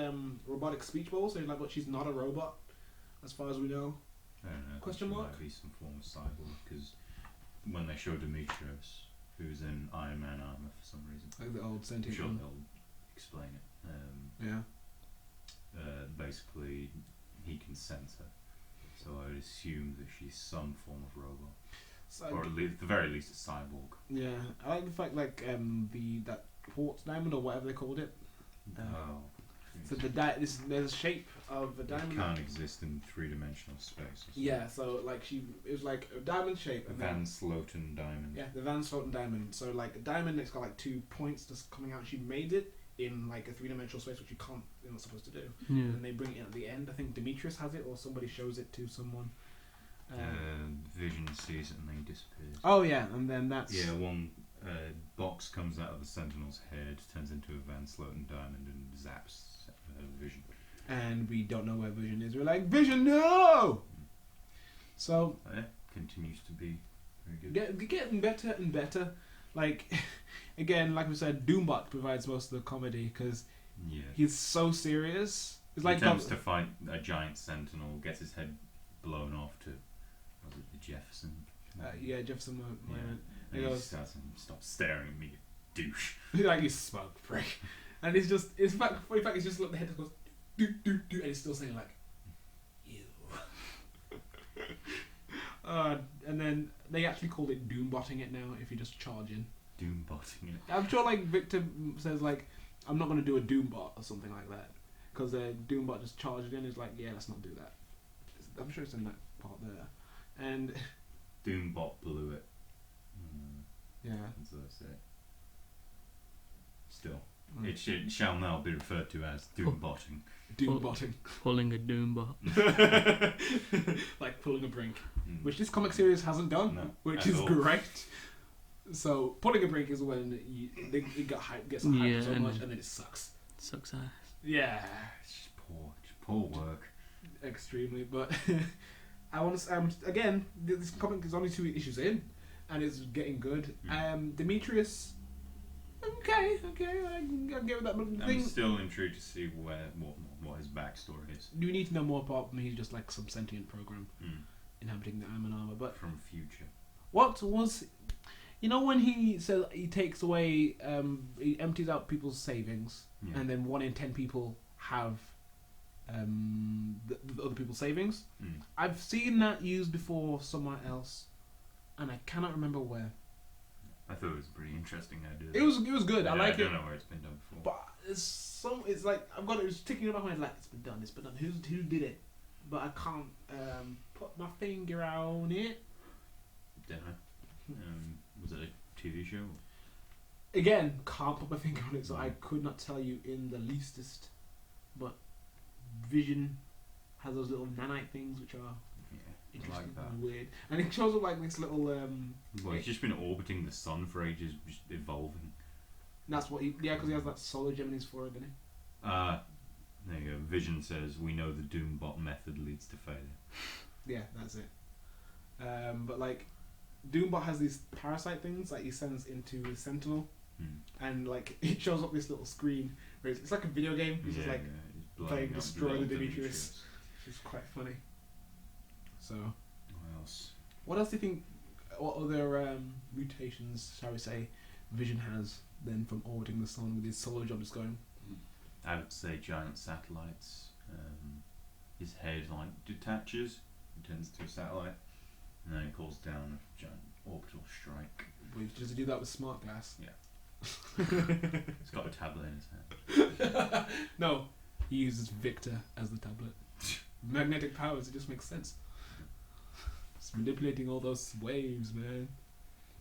robotic speech bubble. So like, but she's not a robot, as far as we know. I don't know. I think Question she mark? Might be some form of cyborg because when they show Demetrius, who's in Iron Man armor for some reason, Like the old I'm sentient sure one. they'll explain it. Yeah. Basically, he can sense her, so I would assume that she's some form of robot, So, or at the very least, a cyborg. yeah, I like the fact like that quartz diamond or whatever they called it. Oh. So there's a shape of a It diamond. can't exist in three-dimensional space. Or something. Yeah, so like it was like a diamond shape. The And Van then, Sloten diamond. yeah, the Van Sloten diamond. So like a diamond, it's got like 2 points just coming out. She made it in like a 3-dimensional space, which you're not supposed to do. Yeah. And they bring it at the end. I think Demetrius has it, or somebody shows it to someone. Vision sees it and then he disappears. Oh yeah, and then that's Yeah, one box comes out of the Sentinel's head, turns into a Van Sloten diamond, and zaps Vision. and we don't know where Vision is. We're like, Vision, no! So Yeah, continues to be very good. getting better and better. Like again, like we said, Doombot provides most of the comedy because Yeah. he's so serious. It's He like attempts to fight a giant Sentinel, gets his head blown off to, was it the Jefferson? yeah, Jefferson moment. And He he goes- just tells him, stop staring at me, you douche. Like you smoke prick, and he's just in fact he's just look the head just goes do do do, and he's still saying like ew. And then they actually called it Doombotting it now if you just charge in. Doombotting it. I'm sure like Victor says like I'm not going to do a Doombot or something like that because Doombot just charged in. Is like yeah, let's not do that. I'm sure it's in that part there, and Doombot blew it. yeah. As I say. Still, Mm. it shall now be referred to as Doombotting. Doombotting. Pulling a Doombot. Like pulling a brink. Mm. Which this comic series hasn't done, No, which at is all. great. So pulling a brink is when it gets hyped Yeah, so and much then- and then it sucks. Sucks ass. Yeah, It's just poor work. extremely. But I want to again. This comic is only 2 issues in, and it's getting good. Demetrius, okay, I'll give it that. But the I'm thing, still intrigued to see what his backstory is you need to know more apart from he's just like some sentient program inhabiting the Iron Armor. But from future. what was, when he says he takes away, he empties out people's savings, Yeah. and then 1 in 10 people have the other people's savings. Mm. I've seen that used before somewhere else, and I cannot remember where. I thought it was a pretty interesting idea. It was good. I like I it, don't know where it's been done before. but it's like I've got it. It's ticking in my mind like it's been done. Who did it? But I can't put my finger on it. Don't know. Was it a TV show? Again, can't put my finger on it, so I could not tell you in the leastest. But Vision has those little nanite things which are Yeah, I interesting like that. and weird, and it shows up like this little. Well, he's just been orbiting the sun for ages, just evolving. That's what because he has that solar gem in his forehead, doesn't he? There you go. Vision says, we know the Doombot method leads to failure. Yeah, that's it. But like, Doombot has these parasite things that he sends into his Sentinel, and like it shows up this little screen where it's like a video game. He's just like he's blowing playing up Destroy the little Demetrius. Which is quite funny. So, What else? what else do you think? What other mutations, shall we say, Vision has then from orbiting the sun with his solar job just going? I would say giant satellites. His head like detaches, turns to a satellite, and then he calls down a giant orbital strike. Wait, does he do that with smart glass? Yeah. He's got a tablet in his head. No, he uses Victor as the tablet. Magnetic powers, it just makes sense. It's manipulating all those waves, man.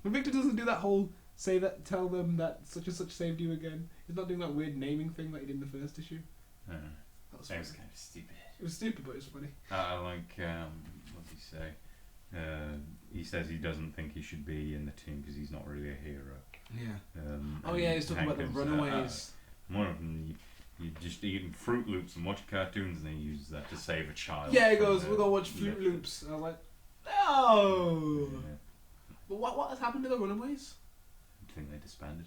But Victor doesn't do that whole tell them that such and such saved you again. He's not doing that weird naming thing like he did in the first issue. I don't know. That was It was funny. kind of stupid. It was stupid, but it was funny. I like, what did he say? He says he doesn't think he should be in the team because he's not really a hero. Yeah. Oh Oh yeah, he's talking about the runaways. One of them, You're just eating Fruit Loops and watching cartoons, and then he uses that to save a child. Yeah, he from goes, the- we're gonna watch Fruit Loops. And I was like, no! Yeah. But what has happened to the Runaways? I think they disbanded.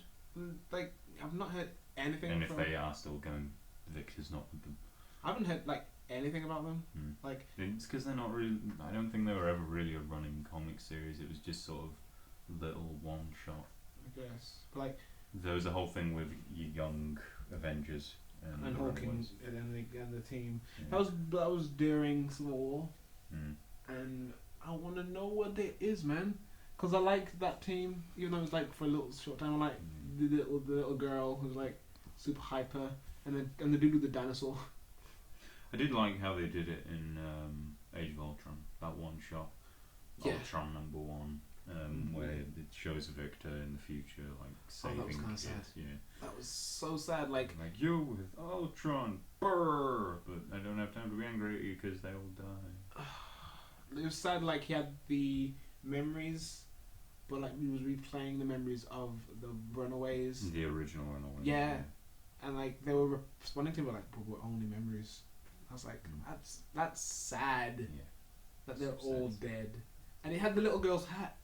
Like, I've not heard anything And if from... they are still going, Victor's not with them. I haven't heard, like, anything about them. Hmm. Like, It's because they're not really. I don't think they were ever really a running comic series. It was just sort of little one shot. I guess. But, like, There was a whole thing with young Avengers and the Hawking Runaways. and the team. Yeah. That was during Civil War. Mm. And I want to know what it is, man. Because I like that team, even though it's like for a little short time. I like the little girl who's like super hyper, and the dude with the dinosaur. I did like how they did it in Age of Ultron. That one shot, Yeah. Ultron #1, where it shows Victor in the future, like saving that was kinda kids. sad. Yeah, That was so sad. Like, you with Ultron, brr, but I don't have time to be angry at you because they all die. it was sad. Like he had the memories, but like he was replaying the memories of the Runaways. The original Runaways. Yeah. And like they were responding to me like, "But we're only memories." I was like, "That's sad Yeah. that they're So all sad. dead." And he had the little girl's hat.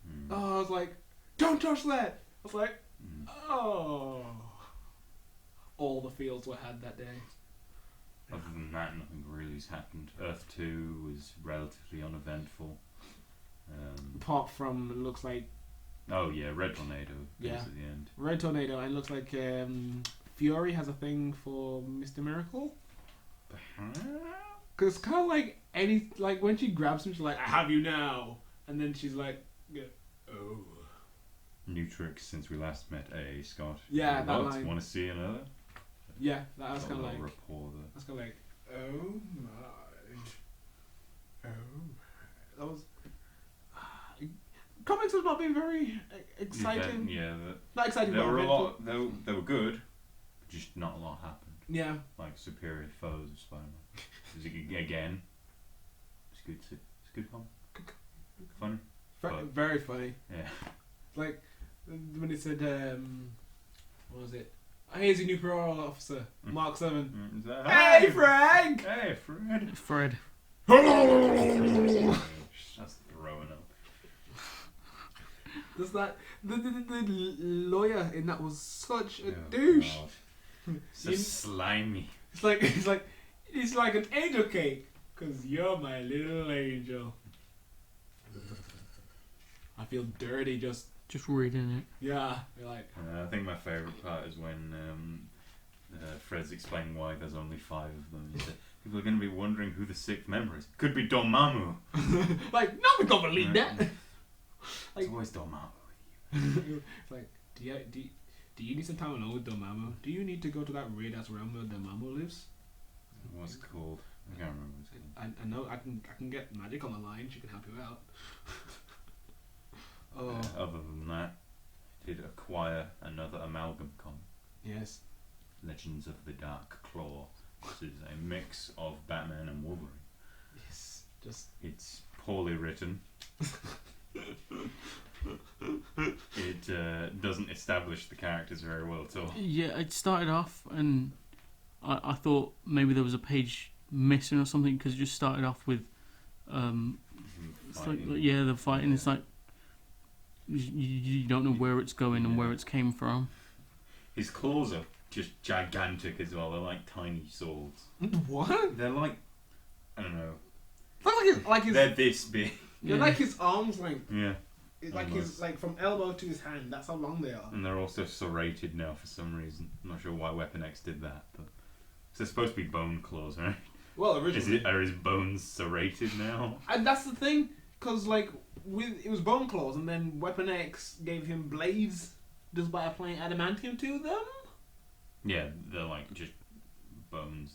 Mm. Oh, I was like, "Don't touch that!" I was like, Mm. "Oh." All the fields were had that day. Other than that, nothing really has happened. Earth 2 was relatively uneventful. Apart from it looks like Oh yeah, Red Tornado Yeah. is at the end. Red Tornado, and it looks like Fury has a thing for Mr. Miracle. Cause it's kind of like when she grabs him, she's like, "I have you now," and then she's like, yeah, "Oh." New tricks since we last met A. Scott. Yeah, that What? line. Want to see another? Yeah, that was Got a kind of little like rapport there. that's kind of like, oh my, oh. That was. Comics have not been very exciting. Yeah, Not exciting, there but were a eventful. lot. They were good, but just not a lot happened. Yeah, Like superior foes of Spider-Man. Again, it's good. It's good fun. Funny. But- very funny. Yeah. Like when he said, what was it? Oh, here's your new parole officer, Mark 7. Is that, Hey, Frank! Hey, Fred. Fred. That's throwing up. Does that the lawyer in that was such a Oh, douche. God. So You- slimy. It's like an angel cake, 'cause you're my little angel. I feel dirty just Just reading it. yeah. You're like I think my favourite part is when Fred's explaining why there's only 5 of them. He said, people are going to be wondering who the 6th member is. Could be Dormammu. like no, we don't believe that. It's Like- always Dormammu. It's like do you need some time alone with Dormammu? Do you need to go to that weird ass realm where Dormammu lives? What's it called? I can't remember what it's called. I know I can get Magic on the line. She can help you out. Oh Other than that, I did acquire another amalgam comic. yes. Legends of the Dark Claw. This is a mix of Batman and Wolverine. Yes. Just It's poorly written. It doesn't establish the characters very well at all. Yeah, it started off and I thought maybe there was a page missing or something because it just started off with it's like Fighting. yeah, the fighting. It's like you don't know where it's going and where it's came from. His claws are just gigantic as well. They're like tiny swords. what? They're like, I don't know. Like his They're this big. They're like his arms length. Yeah. It's like Almost. his like from elbow to his hand. That's how long they are. And they're also serrated now for some reason. I'm not sure why Weapon X did that, but they're supposed to be bone claws, right? Well, originally, Are his bones serrated now? and that's the thing, because like it was bone claws, and then Weapon X gave him blades just by applying adamantium to them. Yeah, they're like just bones,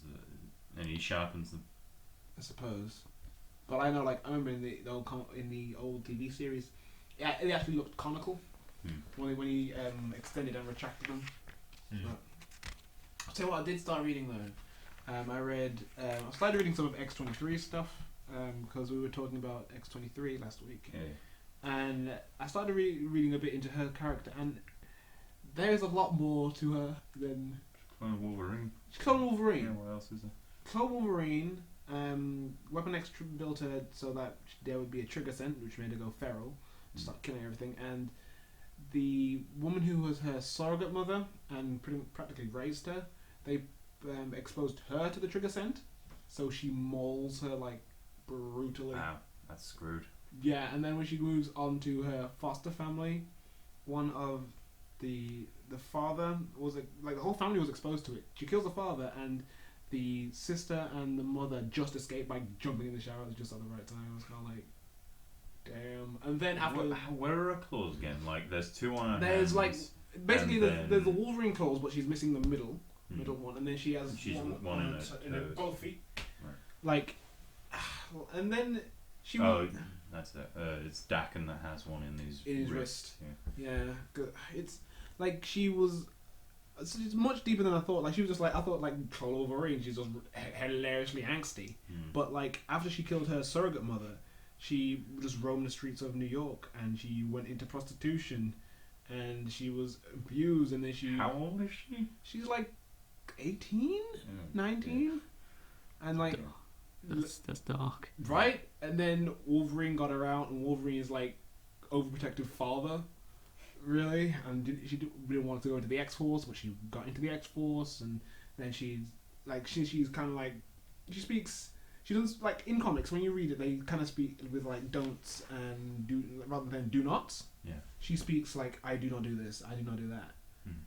and he sharpens them. I suppose, but I know, like I remember in the old TV series, yeah, it actually looked conical when he extended and retracted them. But I'll tell you what, I did start reading though. I started reading some of X-23 stuff because we were talking about X-23 last week, and I started reading a bit into her character, and there's a lot more to her than Clone Wolverine. Clone Wolverine. Yeah, what else is there? Clone Wolverine. Weapon X built her so that there would be a trigger scent, which made her go feral, start killing everything. And the woman who was her surrogate mother and practically raised her, they exposed her to the trigger scent, so she mauls her like brutally. Wow, that's screwed. Yeah, and then when she moves on to her foster family, one of the father was like the whole family was exposed to it. She kills the father, and the sister and the mother just escaped by jumping in the shower just at the right time. I was kind of like, damn. And then after, where are her claws again? Like, there's two on her there's hands, like basically and there's the then- Wolverine claws, but she's missing the middle one, and then she has She's one one in on her in her toes. both feet. Right. Like, and then she Oh, that's it. It's Dakin that has one in his wrist. Yeah. Yeah, 'cause it's like she was. It's much deeper than I thought. Like she was just like I thought like Clone Wolverine. She's just hilariously angsty. But like after she killed her surrogate mother, she just roamed the streets of New York and she went into prostitution, and she was abused. And then she. How old is she? She's like 18, Yeah. 19, and like. That's dark. Right, and then Wolverine got her out, and Wolverine is like overprotective father, really, and she didn't want to go into the X-Force, but she got into the X-Force, and then she's kind of like she doesn't like in comics when you read it they kind of speak with like don'ts and do rather than do nots. Yeah. She speaks like I do not do this, I do not do that,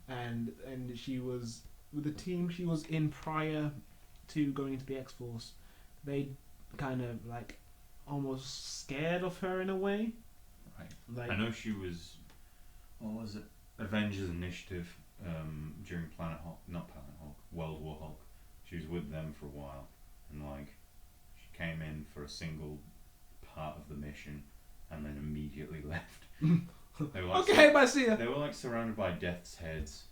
and she was with the team she was in prior to going into the X-Force. They kind of like almost scared of her in a way. Right. Like I know she was. What was it? Avengers Initiative during not Planet Hulk, World War Hulk. She was with them for a while, and like she came in for a single part of the mission, and then immediately left. They were like okay, bye, see ya. They were like surrounded by Death's heads,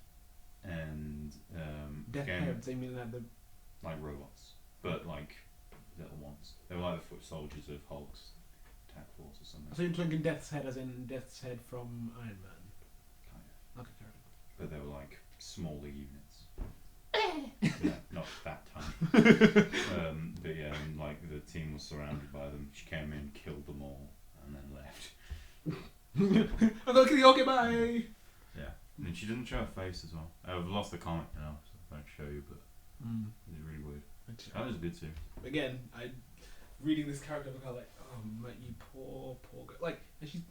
and Death came- heads. They mean that the like robots, but like little ones. They were like the foot soldiers of Hulk's attack force or something. so you're thinking Death's head as in Death's head from Iron Man. Kind of. Okay, fair But they were like smaller units. Yeah, not that tiny. But yeah, and like the team was surrounded by them. She came in, killed them all, and then left. enough. I'm gonna kill you. Okay, bye. Yeah, and she didn't show her face as well. I've lost the comic now, so I won't show you, but it's really weird. That was good too. Again, I reading this character, I was like, oh, mate, you poor girl. Like, and she's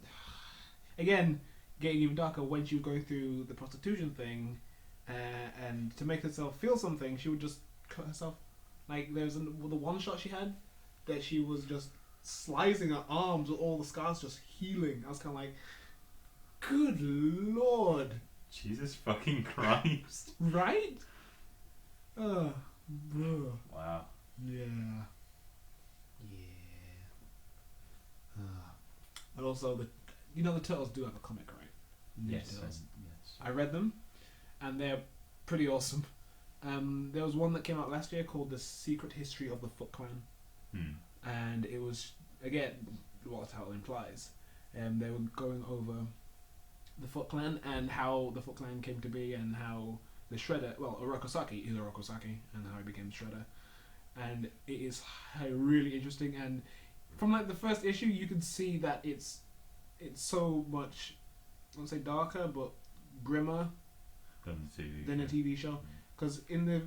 again getting even darker when she was going through the prostitution thing, and to make herself feel something, she would just cut herself. Like, there's the one shot she had that she was just slicing her arms with all the scars just healing. I was kind of like, good lord, Jesus fucking Christ! right? Wow. Yeah. And also the Turtles do have a comic, right? Ninja Yes. Turtles. Yes. I read them, and they're pretty awesome. There was one that came out last year called The Secret History of the Foot Clan, and it was again what the title implies. They were going over the Foot Clan and how the Foot Clan came to be, and how the Shredder, well, Orokosaki is Orokosaki, and how he became Shredder. And it is really interesting, and from like the first issue you can see that it's so much, I won't say darker, but grimmer than a TV show. Because in the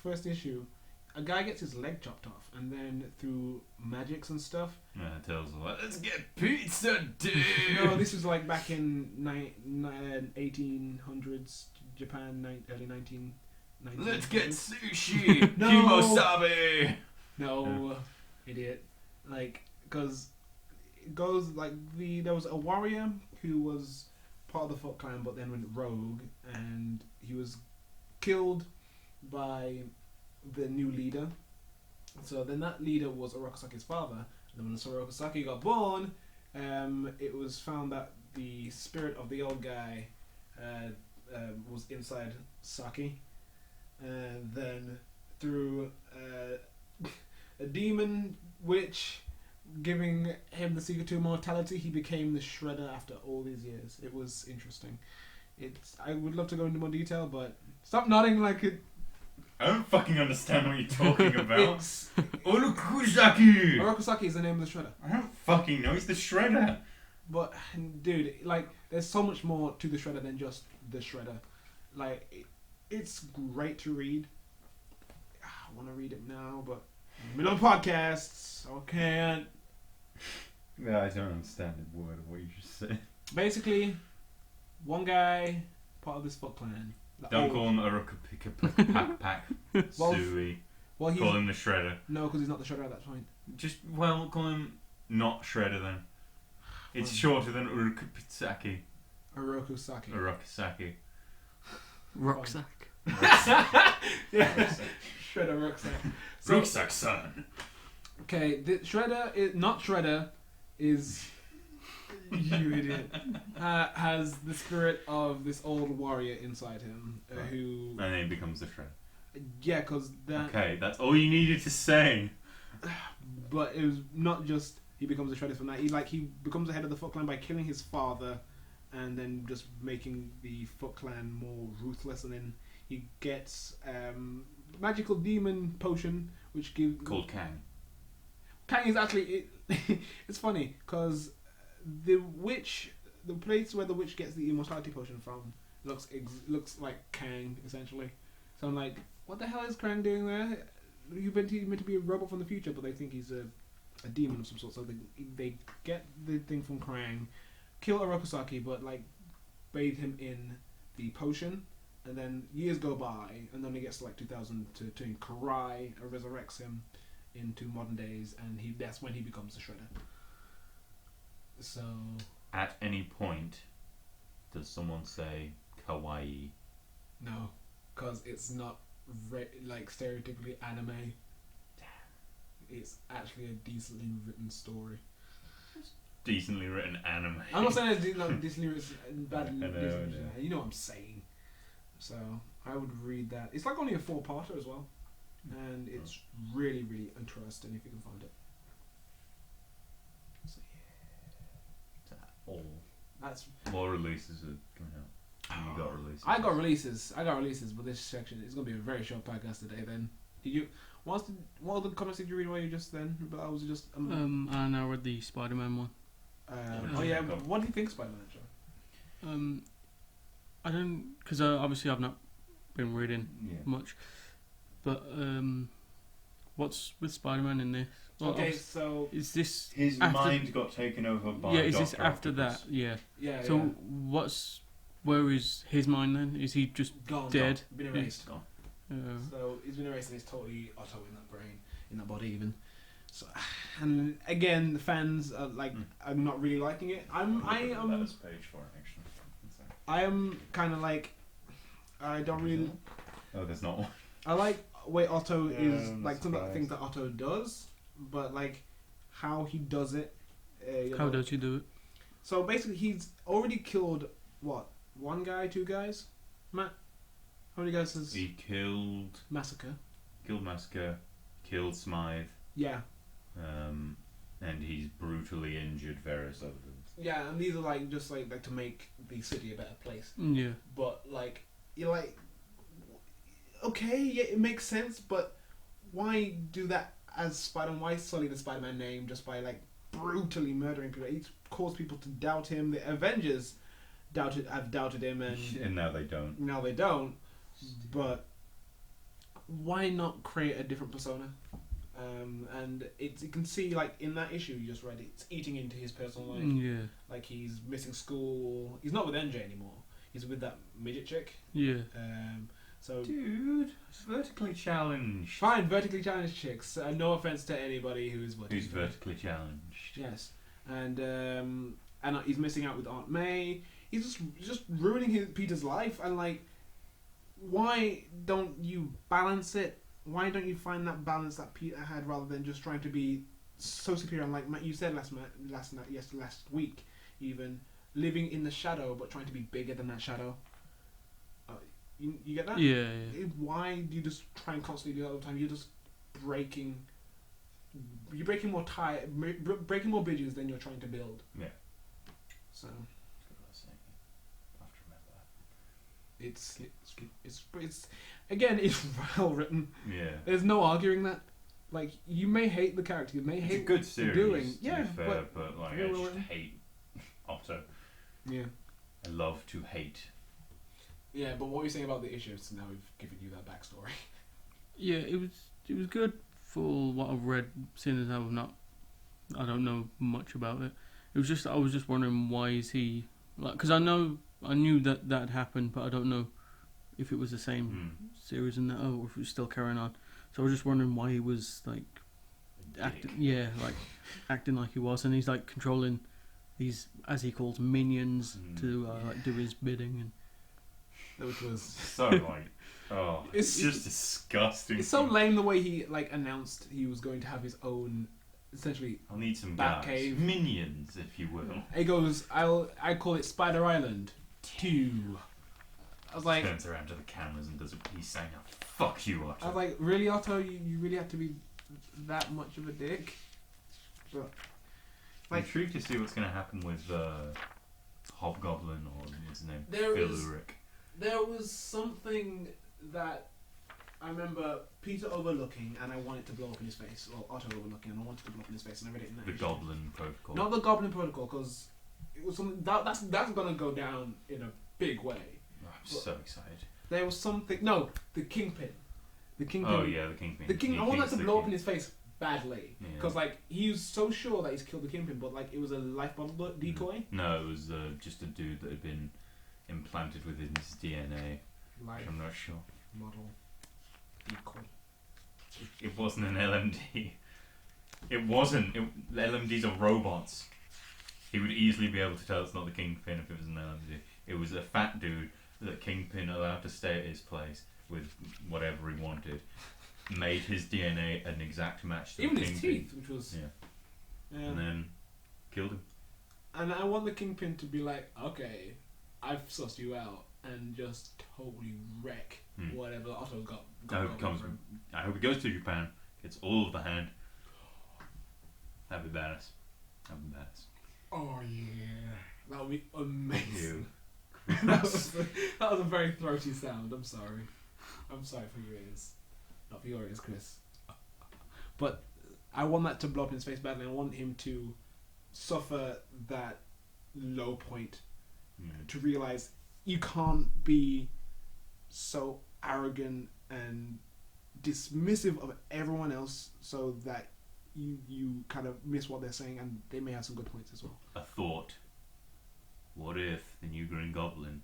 first issue, a guy gets his leg chopped off, and then through magics and stuff. Yeah, it tells them like, let's get pizza, dude. No, this was like back in 1800s Japan, early 1900s. Let's get sushi. No. Kimosabe. No, idiot. Like, because it goes like there was a warrior who was part of the Foot Clan, but then went rogue, and he was killed by the new leader. So then that leader was Orokosaki's father. And when Orokosaki got born, it was found that the spirit of the old guy was inside Saki. And then through a demon witch giving him the secret to immortality, he became the Shredder after all these years. It was interesting. I would love to go into more detail, but stop nodding like it. I don't fucking understand what you're talking about. It's Orokusaki! Orokusaki is the name of the shredder. I don't fucking know. He's the shredder. But dude, like, there's so much more to the shredder than just the shredder. Like, it's great to read. I want to read it now, but middle of podcasts, so I can't. Yeah, I don't understand a word of what you just said. Basically, one guy, part of this Foot Clan. Don't call him Orokupak Well, Sui. Well, he's Call him the shredder. no, because he's not the shredder at that point. Call him not shredder then. It's shorter than Urukupitsaki. Orokusaki. Urokasaki. Rucksack. Yeah, shredder rucksack. So, Rucksack-san. okay, the shredder is not shredder. Is you idiot. Has the spirit of this old warrior inside him, Right. who And then he becomes the shredder. yeah, because that. Okay, that's all you needed to say. But it was not just he becomes a shredder from that. He becomes the head of the Foot Clan by killing his father, and then just making the Foot Clan more ruthless. And then he gets magical demon potion, which gives Called Kang. Kang is actually it's funny because the place where the witch gets the immortality potion from looks like Kang essentially. So I'm like, what the hell is Kang doing there? He's meant to be a robot from the future, but they think he's a demon of some sort. So they get the thing from Krang, kill Orokusaki, but like bathe him in the potion, and then years go by, and then he gets to like 2002. Karai resurrects him into modern days, and that's when he becomes the Shredder. So At any point, does someone say kawaii? no, because it's not like stereotypically anime. It's actually a decently written story. Decently written anime. I'm not saying it's not decently written, badly I know, written. I know. You know what I'm saying. So I would read that. It's like only a 4-parter as well, and it's really, really interesting if you can find it. So yeah, All that's. more releases are coming out. You got releases. I got releases, but this section is going to be a very short podcast today. Then, did you? What other comics did you read while you just then? But I was just. And I read the Spider-Man one. Oh yeah, what do you think, Spider-Man? Actually? I don't, because obviously I've not been reading Yeah. much. But what's with Spider-Man in this? Well, Okay, so is this His after, mind got taken over by yeah? Is Dr. this after Octopus. that? Yeah. yeah. So yeah. where is his mind then? Is he just Gone, dead? Been erased. Gone. So he's been erased, and he's totally Otto in that brain, in that body even. So, and again, the fans are like, I'm not really liking it. I am Page for it, actually. I am kind of like, I don't really. Oh, there's not one. I like way Otto is I'm like some of the surprised. things that Otto does, but like how he does it. How does he do it? So basically, he's already killed what, 1 guy, 2 guys, Matt? How many guys has He killed massacre? Massacre, killed Smythe, Yeah, and he's brutally injured various others. yeah, and these are like just like to make the city a better place. Yeah. But like you're like, okay, yeah, it makes sense, but why do that as Spider-Man? Why sully the Spider-Man name just by like brutally murdering people? He's caused people to doubt him. The Avengers have doubted him, And now they don't. now they don't. But why not create a different persona? And you can see like in that issue you just read, it's eating into his personal life. Yeah. Like he's missing school. He's not with NJ anymore. He's with that midget chick. Yeah. So Dude, it's vertically challenged. fine, vertically challenged chicks. No offense to anybody who is Who's vertically challenged? Yes, and he's missing out with Aunt May. He's just ruining Peter's life. And like, why don't you balance it? Why don't you find that balance that Peter had, rather than just trying to be so superior? And like you said last week, even living in the shadow, but trying to be bigger than that shadow. You get that? Yeah. Why do you just try and constantly do that all the time? You're just breaking more breaking more bridges than you're trying to build. Yeah. So That's what I was saying. I have to remember it's again, it's well written. Yeah. There's no arguing that. Like, you may hate the character, you may It's hate a good what series, they're doing. to Yeah, be fair, but like, very I well just written. hate Otto. Yeah. I love to hate. Yeah, but what were you saying about the issues? Now we've given you that backstory. Yeah, it was good for what I've read, seeing as I don't know much about it. It was just I was just wondering why is he like, because I knew that had happened, but I don't know if it was the same series and that, or if it was still carrying on. So I was just wondering why he was like acting like he was, and he's like controlling these, as he calls, minions to like do his bidding, and Which was So like, oh, it's just disgusting. it's so lame the way he like announced he was going to have his own, essentially. I'll need some Bat guys, cave. minions, if you will. He goes, I call it Spider Island 2. I was like, Turns around to the cameras and does a peace sign. Fuck you, Otto. I was like, really, Otto? You really have to be that much of a dick? But I'm like, intrigued to see what's going to happen with Hobgoblin, or what's his name? There Phil is- Urich. there was something that I remember Peter overlooking, and I wanted to blow up in his face. Well, Otto overlooking, and I wanted to blow up in his face, and I read it in that The issue. Goblin Protocol. Not the Goblin Protocol, because it was something that's gonna go down in a big way. Oh, I'm so excited. There was something. No, the Kingpin. The Kingpin. Oh yeah, the Kingpin. The King. He I want that thinks to the blow up in King- his face badly, Yeah. because like he was so sure that he's killed the Kingpin, but like it was a life bubble decoy. No, it was just a dude that had been implanted within his DNA. Life Which I'm not sure. model decoy. It wasn't an LMD. It wasn't. The LMDs are robots. He would easily be able to tell it's not the Kingpin if it was an LMD. It was a fat dude that Kingpin allowed to stay at his place with whatever he wanted. Made his DNA an exact match to Even the his Kingpin. teeth, which was Yeah. And then killed him. And I want the Kingpin to be like, okay, I've sussed you out, and just totally wreck whatever Otto got. I hope he goes to Japan, gets all of the hand. That'd be badass. That'd be badass. Oh yeah, that would be amazing. Ew. that was a very throaty sound. I'm sorry. I'm sorry for your ears. Not for your ears, Chris. But I want that to blow up in his face badly. I want him to suffer that low point to realize you can't be so arrogant and dismissive of everyone else, so that you kind of miss what they're saying, and they may have some good points as well. A thought. What if the new Green Goblin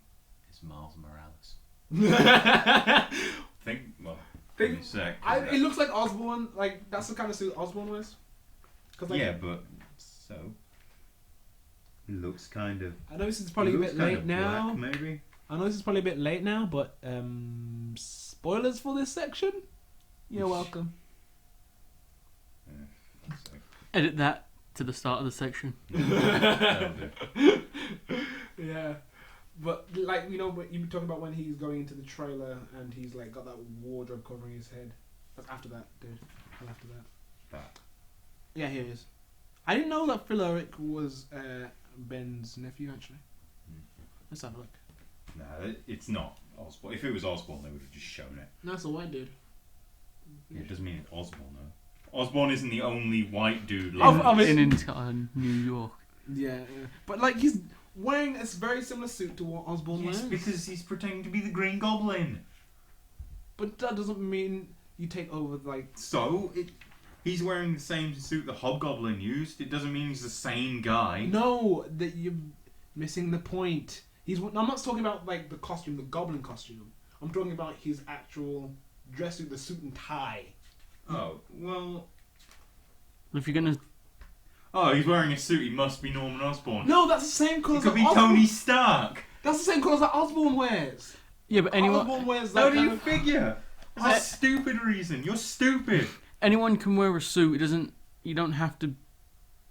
is Miles Morales? Think, give me a sec. It looks like Osborn. Like that's the kind of suit Osborn wears. Like, Yeah, but so it looks kind of. I know this is probably a bit late now. Black, maybe. I know this is probably a bit late now, but spoilers for this section. You're welcome. edit that to the start of the section. Yeah, but like but you were talking about when he's going into the trailer and he's like got that wardrobe covering his head. That's after that, dude. And after that. Yeah, here he is. I didn't know that Phil Urich was Ben's nephew actually. Let's have a look. No, it's not Osborn. If it was Osborn, they would have just shown it. No, it's a white dude. Yeah, it doesn't mean it's Osborn though. Osborn isn't the only white dude. In entire New York. Yeah, but like he's wearing a very similar suit to what Osborn Yes, wears. because he's pretending to be the Green Goblin. But that doesn't mean you take over like. So he's wearing the same suit the Hobgoblin used. It doesn't mean he's the same guy. No, that you're missing the point. I'm not talking about like the costume, the Goblin costume. I'm talking about his actual dress suit, the suit and tie. Oh well. If you're gonna, Oh, he's wearing a suit. He must be Norman Osborn. No, that's the same It colours could that be Osborn. Tony Stark. That's the same colours that Osborn wears. yeah, but Osborn wears that How do kind you of- figure? That's a stupid reason. You're stupid. anyone can wear a suit. It doesn't. You don't have to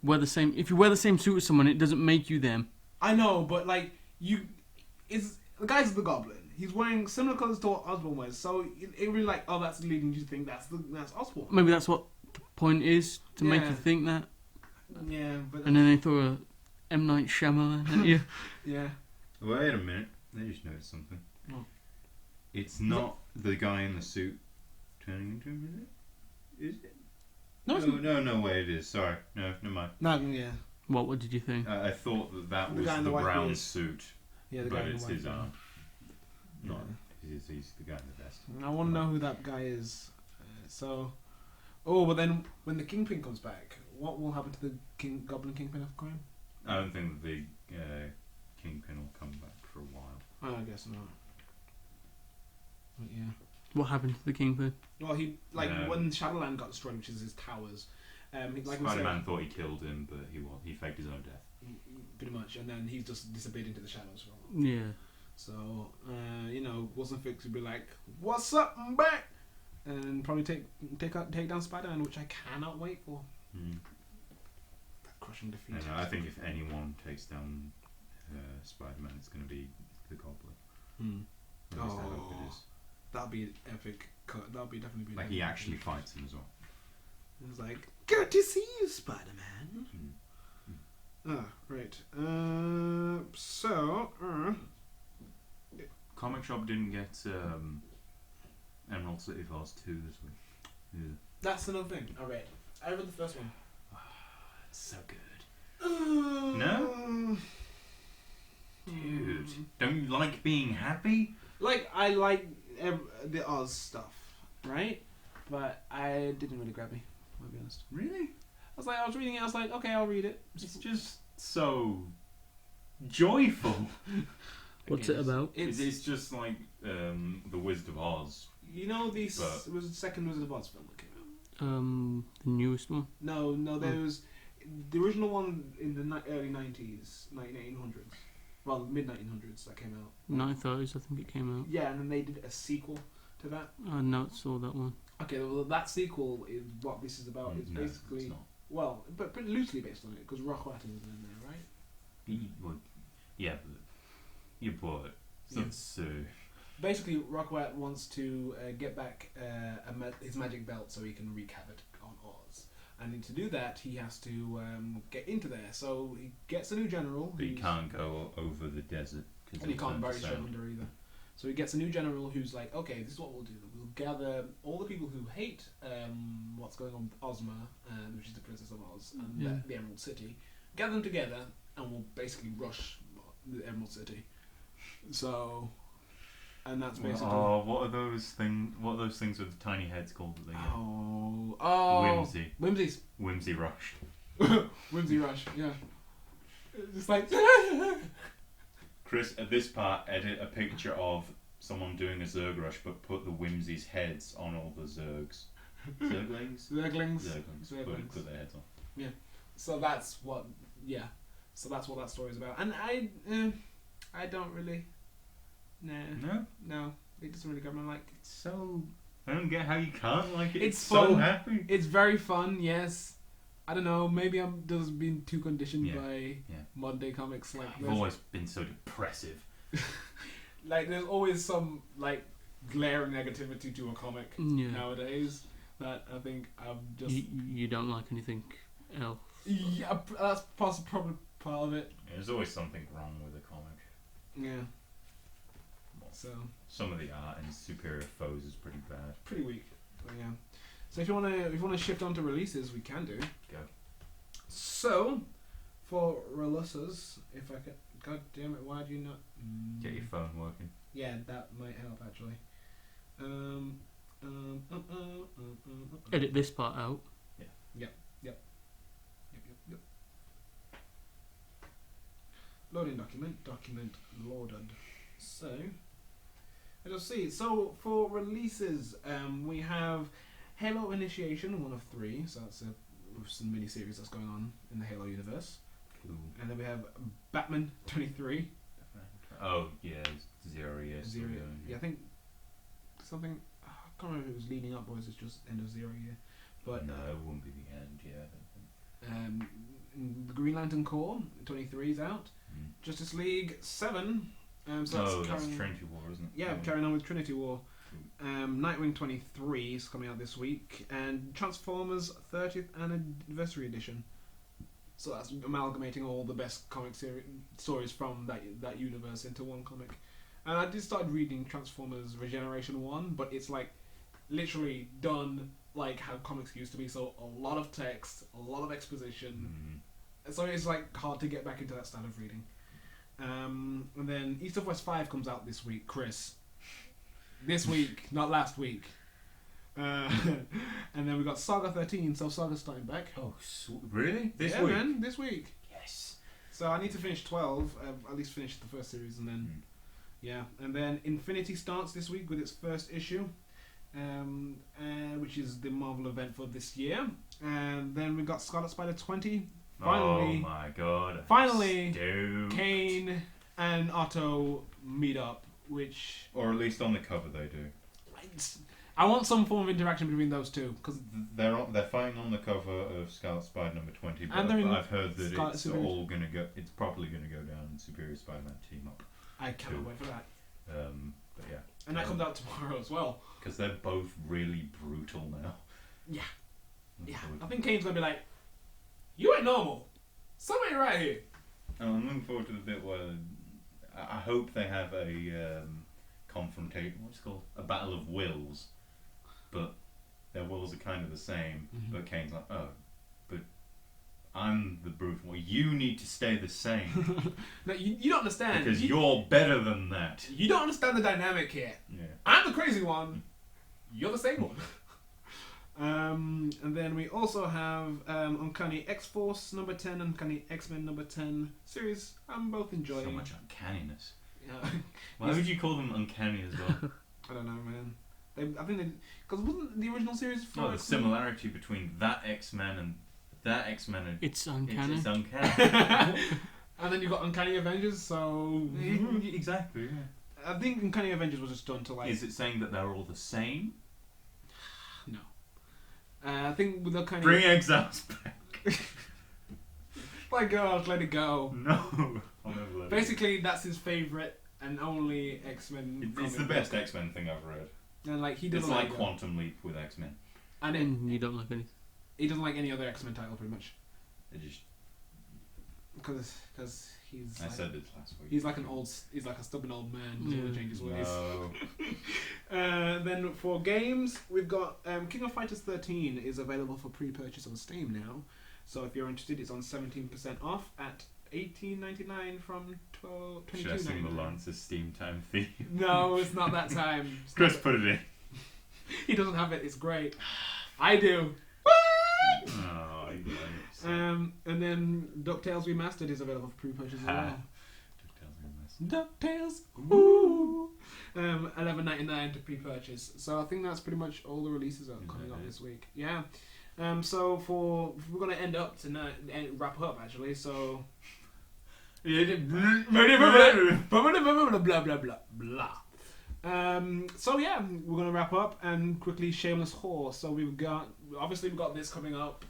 wear the same. If you wear the same suit as someone, it doesn't make you them. I know, but like the guy's the Goblin. He's wearing similar colours to what Osborn wears, so it really like that's leading you to think that's Osborn. Maybe that's what the point is, to make Yeah. you think that. Yeah, but And then they throw a M. Night Shyamalan at you. yeah. Wait a minute. They just noticed something. Oh. It's not the guy in the suit turning into him, is it? No, it's No way it is. Sorry. No, never mind. No, yeah. What did you think? I thought that The was guy in the the white brown beard. suit, Yeah, the but guy in the it's white his beard. arm. Yeah. Not, he's the guy in the vest. I want to know who that guy is. But then when the Kingpin comes back, what will happen to the Goblin Kingpin of crime? I don't think that the Kingpin will come back for a while. Oh, I guess not. But yeah. What happened to the Kingpin? Well, he Yeah. when Shadowland got destroyed, which is his towers. Like we Spider-Man said, thought he killed him, but he faked his own death. pretty much, and then he's just disappeared into the shadows for a while. Yeah. So Wilson Fisk would be like, "What's up? I'm back," and probably take down Spider-Man, which I cannot wait for. That crushing defeat. And I think if anyone takes down Spider-Man, it's going to be the Goblin. At least I hope it is. That'll be epic. That'll be definitely be Like he actually fights him as well. It's like, good to see you, Spider-Man. Right. Comic Shop didn't get Emerald City Falls 2 this week. Yeah. That's another thing. I read the first one. It's so good. No? Dude, don't you like being happy? Like, I like the Oz stuff, right? But I didn't really grab me, I'll be honest. Really? I was reading it, I was like, okay, I'll read it. It's just so joyful. What's it about? It's just like the Wizard of Oz. You know, it But- was the second Wizard of Oz film that came out. The newest one. No, there was the original one in the early 90s, 1900s. Well, mid-1900s that came out. 1930s, I think it came out. Yeah, and then they did a sequel to that. I not saw that one. Okay, well, that sequel is what this is about. It's No, basically... it's not. Well, but pretty loosely based on it, because Rockwater was in there, right? Well, yeah, but you bought it. That's Basically, Rockwat wants to get back his magic belt so he can wreak havoc on Oz. And to do that, he has to get into there. So he gets a new general. But you can't go over the desert. And he can't bury straight under either. So he gets a new general who's like, okay, this is what we'll do. We'll gather all the people who hate what's going on with Ozma, which is the Princess of Oz, and the Emerald City. Gather them together, and we'll basically rush the Emerald City. So, and that's basically. Oh, what are those things? What are those things with the tiny heads called? That they get? Whimsy. Whimsies. Whimsy Rush. Whimsy Rush. Yeah. It's like. Chris, at this part, edit a picture of someone doing a Zerg rush, but put the Whimsy's heads on all the Zergs. Zerglings? Zerglings. Zerglings. Put their heads on. Yeah. So that's what. Yeah. So that's what that story is about. And I don't really. Nah. No. It doesn't really grab me. Like. It's so. I don't get how you can't like it. It's so fun. happy. It's very fun. Yes. I don't know. Maybe I'm just being too conditioned by Yeah. modern day comics. Like. I've always been so depressive. Like there's always some like glaring negativity to a comic nowadays that I think I'm just. You don't like anything else. Yeah, that's probably part of it. There's always something wrong with a comic. Yeah. Well, So some of the art in Superior Foes is pretty bad. pretty weak. But yeah. So if you wanna shift on to releases, we can do. Go. So for releases, if I can, God damn it, why do you not Get your phone working. Yeah, that might help actually. Edit this part out. Yep. Loading document loaded. So let's see. So for releases, we have Halo Initiation, 1 of 3. So that's some mini series that's going on in the Halo universe. Cool. And then we have Batman 23. Oh, yeah, 0 years. Zero. Yeah, I think something. I can't remember if it was leading up or is it just end of 0 year. But no, it wouldn't be the end. Yeah. I don't think. The Green Lantern Corps 23 is out. Justice League 7. So that's Trinity War, isn't it? Yeah, carrying on with Trinity War. Nightwing 23 is coming out this week, and Transformers 30th Anniversary Edition. So that's amalgamating all the best comic stories from that universe into one comic. And I did start reading Transformers Regeneration 1, but it's like literally done like how comics used to be. So a lot of text, a lot of exposition. So it's like hard to get back into that style of reading. And then East of West 5 comes out this week, Chris. This week, not last week. And then we got Saga 13, so Saga's starting back. Oh, really? This yeah, week? man, this week. Yes. So I need to finish 12, at least finish the first series, and then yeah, and then Infinity starts this week with its first issue, which is the Marvel event for this year. And then we got Scarlet Spider 20. Finally, oh my god! Finally, Stoked. Kane and Otto meet up, which Or at least on the cover they do. I want some form of interaction between those two, because They're fighting on the cover of Scarlet Spider number 20, but And they're in I've heard that Scarlet it's Superior- all gonna go. It's probably gonna go down in Superior Spider-Man team up. I cannot Two. wait for that. But yeah, And that comes out tomorrow as well. because they're both really brutal now. Yeah. I'm Yeah, forward I to think Kane's gonna be like, "You ain't normal. Something right here." I'm looking forward to the bit where I hope they have a confrontation. What's it called? A battle of wills, but their wills are kind of the same. But Kane's like, oh, but I'm the brutal one. You need to stay the same No, you don't understand. because you're better than that. You don't understand the dynamic here. Yeah. I'm the crazy one. You're the same one. And then we also have Uncanny X-Force number 10 and Uncanny X-Men number 10 series. I'm both enjoying. So much uncanniness. Yeah. Why would you call them uncanny as well? I don't know, man. I think because wasn't the original series for No, the similarity between that X-Men and that X-Men and It's uncanny. It's uncanny. And then you got Uncanny Avengers, so Exactly. Yeah. I think Uncanny Avengers was just done to like. Is it saying that they're all the same? No. I think with Uncanny. Bring Exiles back. My God, let it go. No. I'll never let it Basically, that's his favorite and only X-Men. It's the comic best book. X-Men thing I've read. And like he It's doesn't like like Quantum Leap with X-Men. and You don't like anything. he doesn't like any other X-Men title pretty much It just, because he's I like, said this last week. he's like a stubborn old man who doesn't want to change his ways. No. Then for games, we've got King of Fighters 13 is available for pre-purchase on Steam now. So if you're interested, it's on 17% off at $18.99 from Should I sing the $22.99. Lawrence's Steam Time theme? No, it's not that time. It's Chris not- put it in. He doesn't have it. It's great. I do. Oh, you guys. And then DuckTales Remastered is available for pre-purchase as well. DuckTales. Ooh. $11.99 to pre-purchase. So I think that's pretty much all the releases that are coming up this week. Yeah. So we're gonna end up tonight and wrap up actually. So. blah blah blah blah. So yeah, we're gonna wrap up and quickly shameless whore. So we've got this coming up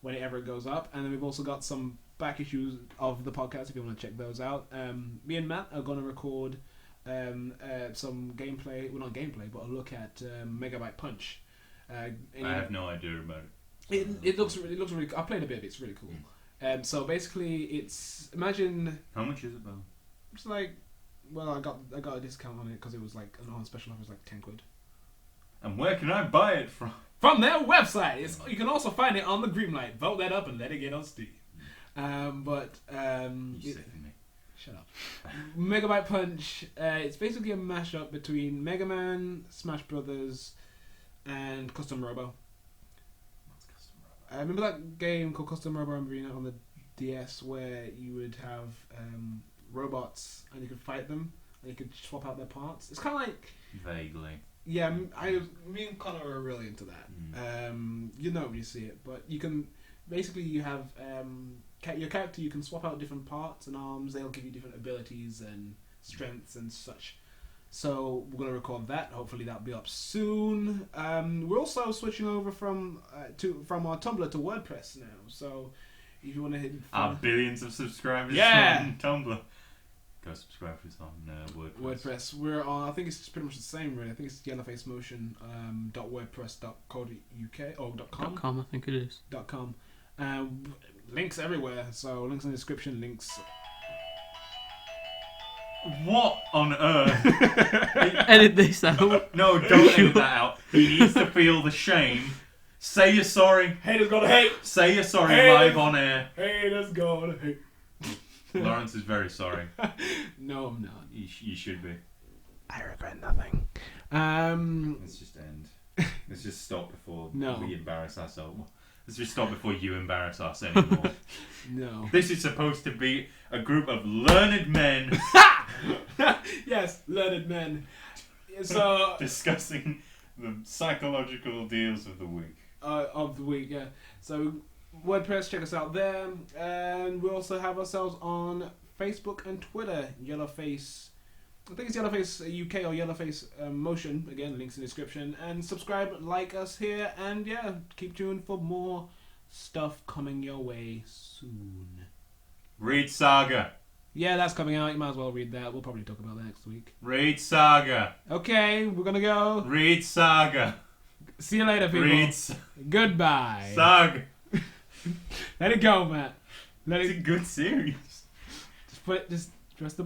whenever it goes up, and then we've also got some back issues of the podcast if you want to check those out. Me and Matt are gonna record some gameplay, well not gameplay, but a look at Megabyte Punch. I have no idea about it. It looks really. I played a bit of it. It's really cool. So basically, imagine How much is it though? it's like, well, I got a discount on it because it was like on special offer, it was like £10. And where can I buy it from? From their website. You can also find it on the Greenlight. Vote that up and let it get on Steam. You sick of me. Shut up. Megabyte Punch. It's basically a mashup between Mega Man, Smash Brothers, and Custom Robo. What's custom I remember that game called Custom Robo Arena on the DS where you would have robots and you could fight them and you could swap out their parts. It's kind of like, Vaguely. yeah, me and Connor are really into that. You know when you see it, but you can basically you have your character. You can swap out different parts and arms. They'll give you different abilities and strengths and such. So we're gonna record that. Hopefully that'll be up soon. We're also switching over from our Tumblr to WordPress now. So if you want to hit Our billions of subscribers Yeah. on Tumblr. Go subscribe to us on WordPress. We're on. I think it's pretty much the same. Really, I think it's yellowfacemotion .wordpress.co.uk or .com. .com, I think it is. .com. Links everywhere. So links in the description. Links. What on earth? Edit this out. No, don't edit that out. He needs to feel the shame. Say you're sorry. Haters gonna hate. Say you're sorry Haters. live on air. Haters gonna hate. Lawrence is very sorry. No, I'm not. You should be. I regret nothing. Let's just end. Let's just stop before No. we embarrass ourselves. Let's just stop before you embarrass us anymore. No. This is supposed to be a group of learned men Yes, learned men. So discussing the psychological deals of the week. of the week, yeah. So WordPress, check us out there, and we also have ourselves on Facebook and Twitter. Yellowface, I think it's Yellowface UK or Yellowface Motion. Again, links in the description. And subscribe, like us here, and yeah, keep tuned for more stuff coming your way soon. Read Saga. Yeah, that's coming out. You might as well read that. We'll probably talk about that next week. Read Saga. Okay, we're gonna go. Read Saga. See you later, people. Read Goodbye. Saga. Let it go, Matt. Let It's it. a good series. Just press the